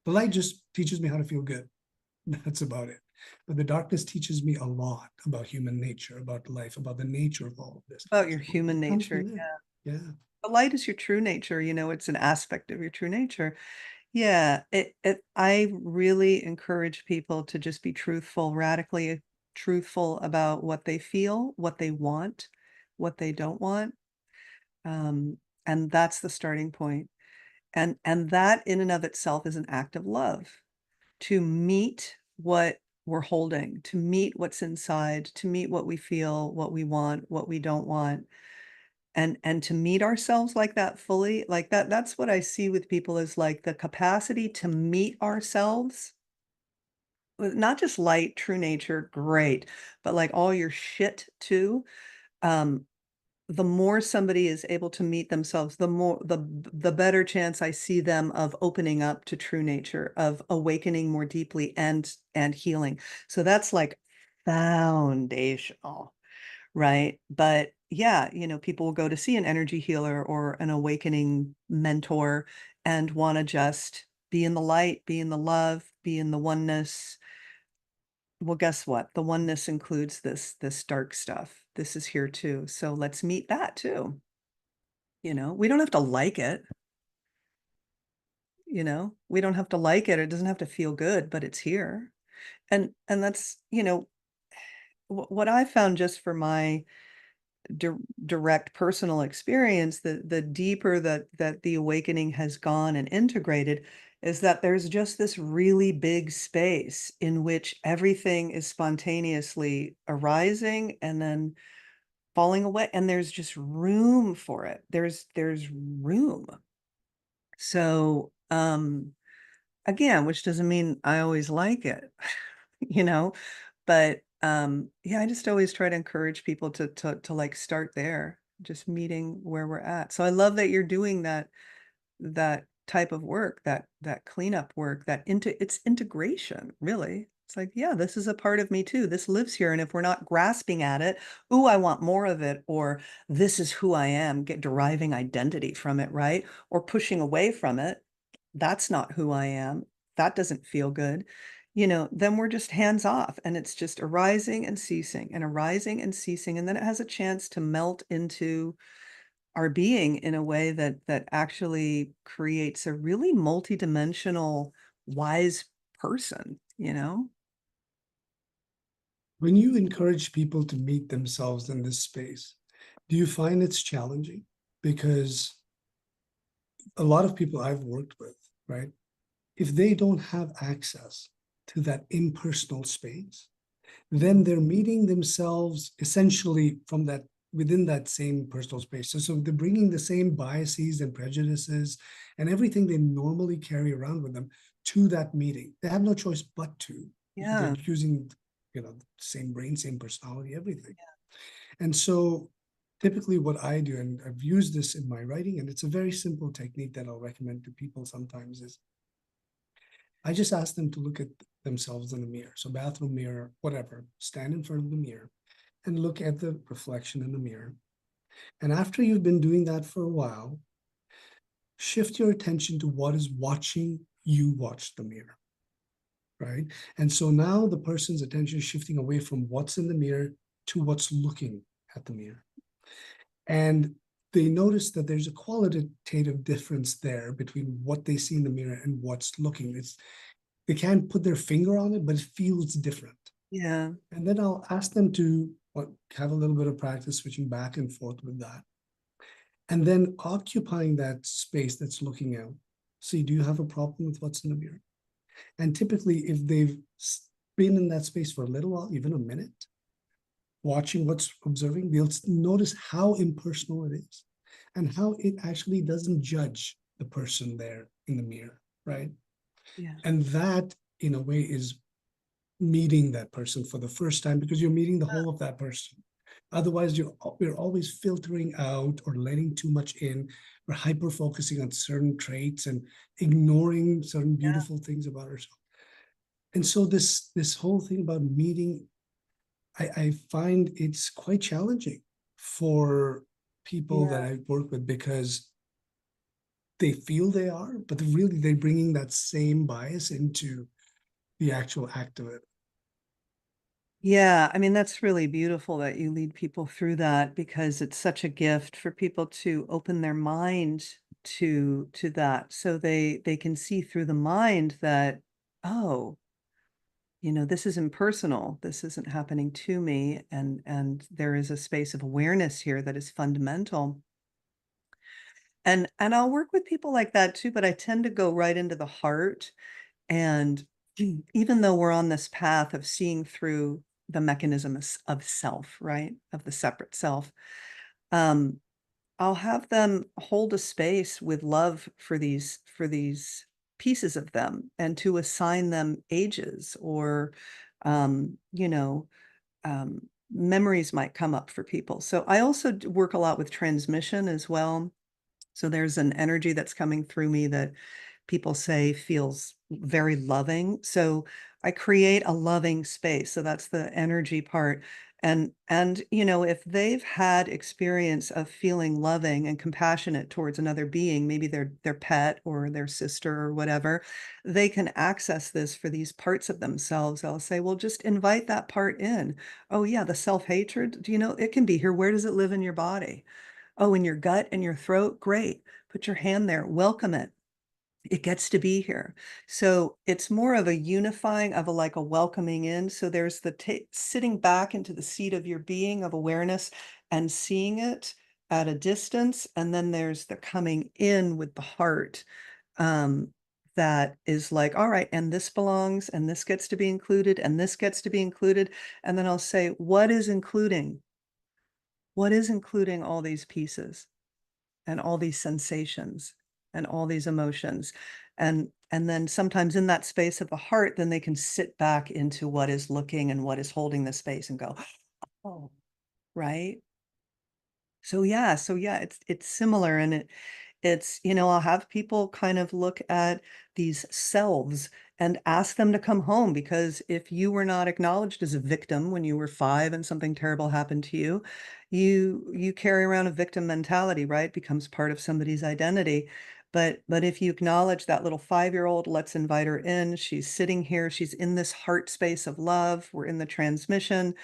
The light just teaches me how to feel good. That's about it. But the darkness teaches me a lot about human nature, about life, about the nature of all of this. About your human It comes nature. from there. Yeah. The light is your true nature, it's an aspect of your true nature. Yeah, I really encourage people to just be truthful, radically truthful about what they feel, what they want, what they don't want. Um, and that's the starting point. And that in and of itself is an act of love to meet what we're holding, to meet what's inside, to meet what we feel, what we want, what we don't want. And to meet ourselves like that fully, like that's what I see with people is like the capacity to meet ourselves with not just light, true nature, great, but like all your shit too. Um, the more somebody is able to meet themselves, the better chance I see them of opening up to true nature, of awakening more deeply and healing. So that's like foundational. Right? But yeah, people will go to see an energy healer or an awakening mentor and wanna just be in the light, be in the love, be in the oneness. Well, guess what? The oneness includes this dark stuff. This is here too. So let's meet that too. We don't have to like it, We don't have to like it. It doesn't have to feel good, but it's here. And that's, what I found just for my dir direct personal experience, the deeper that the awakening has gone and integrated, is that there's just this really big space in which everything is spontaneously arising and then falling away, and there's just room for it. There's room. So, again, which doesn't mean I always like it, you know? But, yeah, I just always try to encourage people to, like, start there, just meeting where we're at. So I love that you're doing that type of work, that cleanup work, it's integration, really. It's like, yeah, this is a part of me too. This lives here, and if we're not grasping at it, "Ooh, I want more of it," or "This is who I am," deriving identity from it, right? Or pushing away from it, "That's not who I am. That doesn't feel good." Then we're just hands off, and it's just arising and ceasing, and then it has a chance to melt into our being in a way that actually creates a really multidimensional, wise person? When you encourage people to meet themselves in this space, Do you find it's challenging? Because a lot of people I've worked with, right? If they don't have access to that impersonal space, then they're meeting themselves essentially from that within that same personal space. So they're bringing the same biases and prejudices and everything they normally carry around with them to that meeting. They have no choice but to. Yeah. They're using, the same brain, same personality, everything. And so typically what I do, and I've used this in my writing, and it's a very simple technique that I'll recommend to people sometimes, is I just ask them to look at themselves in the mirror. So bathroom mirror, whatever, stand in front of the mirror and look at the reflection in the mirror. And after you've been doing that for a while, shift your attention to what is watching you watch the mirror, right? And so now the person's attention is shifting away from what's in the mirror to what's looking at the mirror. And they notice that there's a qualitative difference there between what they see in the mirror and what's looking. They can't put their finger on it, but it feels different. Yeah. And then I'll ask them to have a little bit of practice switching back and forth with that. And then occupying that space that's looking out. See, do you have a problem with what's in the mirror? And typically, if they've been in that space for a little while, even a minute, watching what's observing, they'll notice how impersonal it is and how it actually doesn't judge the person there in the mirror, right? Yeah. And that, in a way, is meeting that person for the first time, because you're meeting the whole of that person. Otherwise, we're always filtering out or letting too much in. We're hyper focusing on certain traits and ignoring certain beautiful things about ourselves. And so this whole thing about meeting, I find it's quite challenging for people that I work with, because they feel they are, but really they're bringing that same bias into the actual act of it. Yeah, I mean, that's really beautiful that you lead people through that, because it's such a gift for people to open their mind to that, so they can see through the mind that, oh, this is impersonal. This isn't happening to me, and there is a space of awareness here that is fundamental. And I'll work with people like that too, but I tend to go right into the heart. And even though we're on this path of seeing through the mechanism of self, right? Of the separate self, um, I'll have them hold a space with love for these pieces of them, and to assign them ages, or um, you know, memories might come up for people. So I also work a lot with transmission as well. So there's an energy that's coming through me that people say feels very loving. So I create a loving space. So that's the energy part. And if they've had experience of feeling loving and compassionate towards another being, maybe their pet or their sister or whatever, they can access this for these parts of themselves. I'll say, well, just invite that part in. Oh yeah, the self-hatred, it can be here. Where does it live in your body? Oh, in your gut and your throat? Great. Put your hand there. Welcome it. It gets to be here. So it's more of a unifying, of a welcoming in. So there's the sitting back into the seat of your being of awareness and seeing it at a distance. And then there's the coming in with the heart, that is like, all right, and this belongs, and this gets to be included, and this gets to be included. And then I'll say, what is including? What is including all these pieces and all these sensations and all these emotions? And then sometimes in that space of the heart, then they can sit back into what is looking and what is holding the space and go, oh, right. So yeah, it's similar, and I'll have people kind of look at these selves and ask them to come home, because if you were not acknowledged as a victim when you were 5 and something terrible happened to you, you carry around a victim mentality, right? Becomes part of somebody's identity. But if you acknowledge that little 5-year-old, let's invite her in. She's sitting here, she's in this heart space of love. We're in the transmission,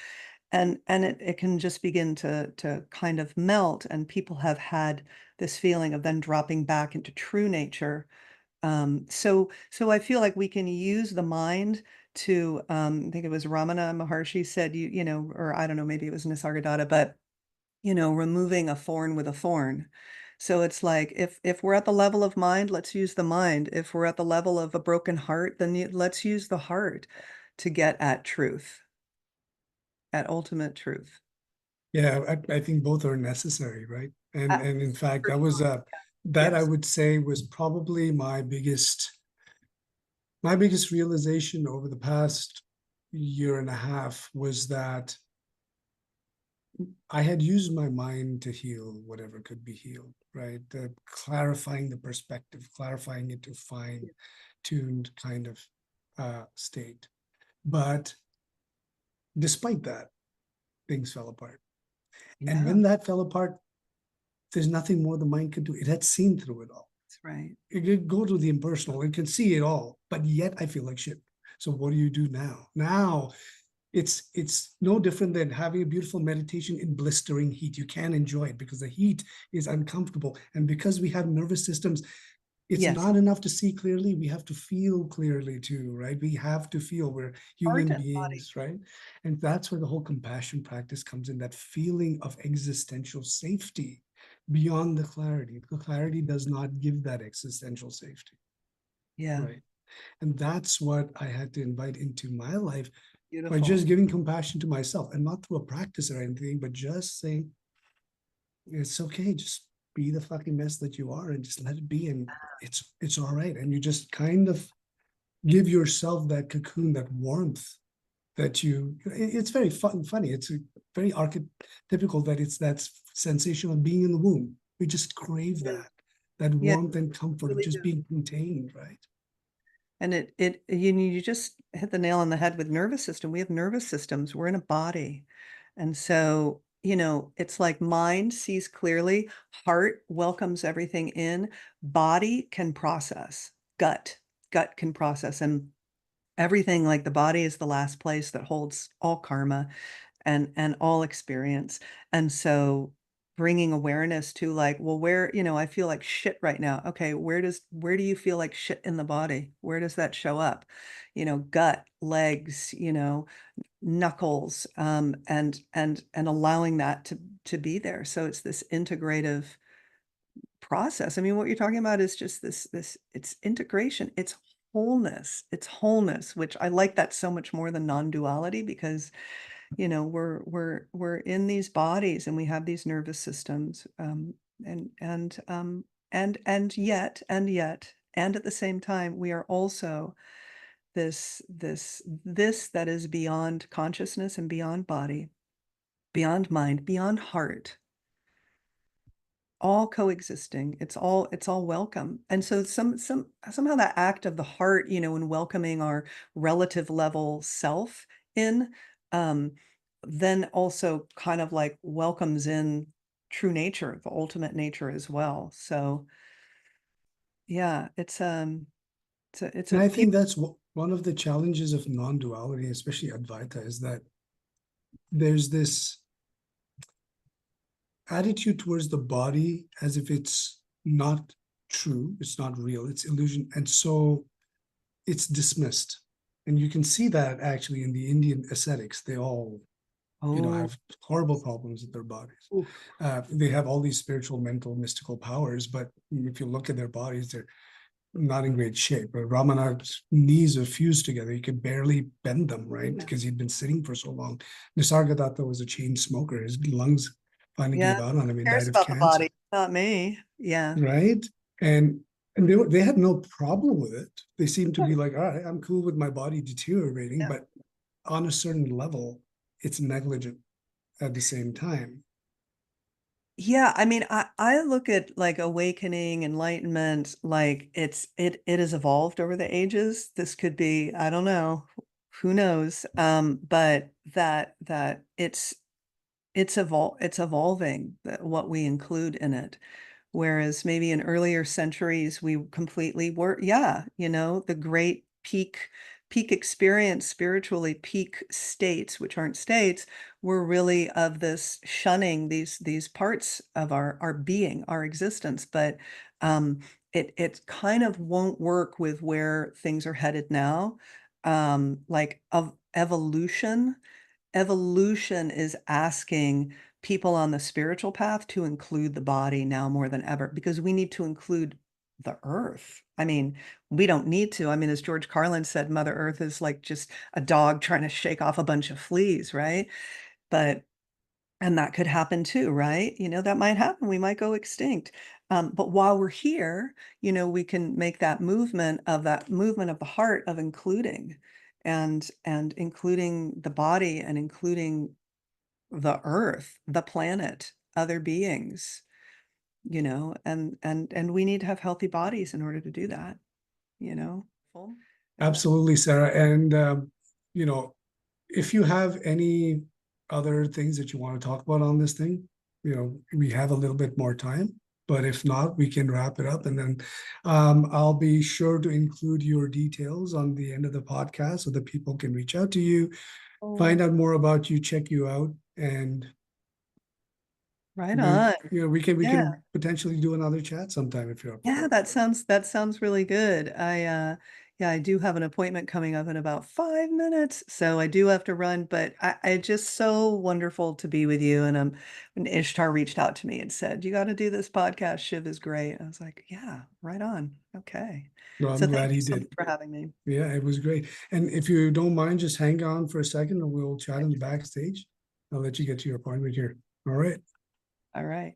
and it can just begin to kind of melt, and people have had this feeling of then dropping back into true nature. So I feel like we can use the mind to, I think it was Ramana Maharshi said, or I don't know, maybe it was Nisargadatta, but removing a thorn with a thorn. So it's like if we're at the level of mind, let's use the mind. If we're at the level of a broken heart, then let's use the heart to get at truth, at ultimate truth. Yeah, I think both are necessary, right? And in fact, For that was sure. that I Yes. would say was probably my biggest realization over the past year and a half was that I had used my mind to heal whatever could be healed, right? Clarifying the perspective, clarifying it to fine-tuned kind of state. But despite that, things fell apart. And Yeah, when that fell apart, there's nothing more the mind could do. It had seen through it all. that's right. It could go to the impersonal. It can see it all, but yet I feel like shit. So what do you do now? Now it's no different than having a beautiful meditation in blistering heat. You can't enjoy it because the heat is uncomfortable. And because we have nervous systems, it's Yes. not enough to see clearly. We have to feel clearly too, right? We have to feel. We're Heart human and body. beings, right? And that's where the whole compassion practice comes in, that feeling of existential safety beyond the clarity. The clarity does not give that existential safety, Yeah, right? And that's what I had to invite into my life by beautiful. just giving compassion to myself, and not through a practice or anything, but just saying, it's okay, just be the fucking mess that you are and just let it be. And it's all right. And you just kind of give yourself that cocoon, that warmth that it's very funny. It's very archetypical that it's that sensation of being in the womb. We just crave Yeah, that yeah, warmth and comfort of really just do. being contained, right? And you just hit the nail on the head with nervous system. We have nervous systems. We're in a body. And so, it's like mind sees clearly, heart welcomes everything in, body can process, gut can process. And everything, like the body is the last place that holds all karma and all experience. And so bringing awareness to, like, well, where, I feel like shit right now. Okay, where do you feel like shit in the body? Where does that show up? Gut, legs, knuckles, and allowing that to be there. So it's this integrative process. I mean, what you're talking about is just this it's integration, it's wholeness, which I like that so much more than non-duality, because we're in these bodies and we have these nervous systems, and and um and at the same time we are also this that is beyond consciousness and beyond body, beyond mind, beyond heart, all coexisting. It's all welcome. And so somehow that act of the heart, in welcoming our relative level self in, um, then also kind of like welcomes in true nature, the ultimate nature as well. So yeah, it's a And I think beautiful. that's one of the challenges of non-duality, especially Advaita, is that there's this attitude towards the body as if it's not true, it's not real, it's illusion. And so it's dismissed. And you can see that actually in the Indian ascetics. They all, Oh, have horrible problems with their bodies. oof. They have all these spiritual, mental, mystical powers, but if you look at their bodies, they're not in great shape. But Ramanat's knees are fused together. He could barely bend them, right? Yeah. Because he'd been sitting for so long. Nisargadatta was a chain smoker. His lungs finally Yeah. gave out on him. He Cares died of about the cancer, body, not me. Yeah. right? And they had no problem with it. They seemed to be like, all right, I'm cool with my body deteriorating, Yeah. but on a certain level, it's negligent at the same time. Yeah, I mean, I look at, like, awakening, enlightenment, like, it has evolved over the ages. This could be, I don't know, who knows? But that it's evolving, what we include in it. Whereas maybe in earlier centuries, we completely were, yeah, the great peak experience spiritually, peak states, which aren't states, were really of this shunning these parts of our being, our existence. But it kind of won't work with where things are headed now. Like of evolution is asking people on the spiritual path to include the body now more than ever, because we need to include the earth. I mean, we don't need to. I mean, as George Carlin said, Mother Earth is like just a dog trying to shake off a bunch of fleas, right? But and that could happen too, right? That might happen. We might go extinct. But while we're here, we can make that movement of the heart of including and including the body and including the earth, the planet, other beings, and we need to have healthy bodies in order to do that, you know. Full. Absolutely, Sarah. And if you have any other things that you want to talk about on this thing, we have a little bit more time. But if not, we can wrap it up. And then I'll be sure to include your details on the end of the podcast so that people can reach out to you, find out more about you, check you out, and right on. we can potentially do another chat sometime if you're up. Yeah, that sounds really good. I do have an appointment coming up in about 5 minutes, so I do have to run, but I just so wonderful to be with you. And when Ishtar reached out to me and said, "You got to do this podcast, Shiv is great." I was like, "Yeah, right on. Okay." No, I'm So glad thank he you so did. much for having me. Yeah, it was great. And if you don't mind, just hang on for a second and we'll chat in the backstage. I'll let you get to your appointment here. All right. All right.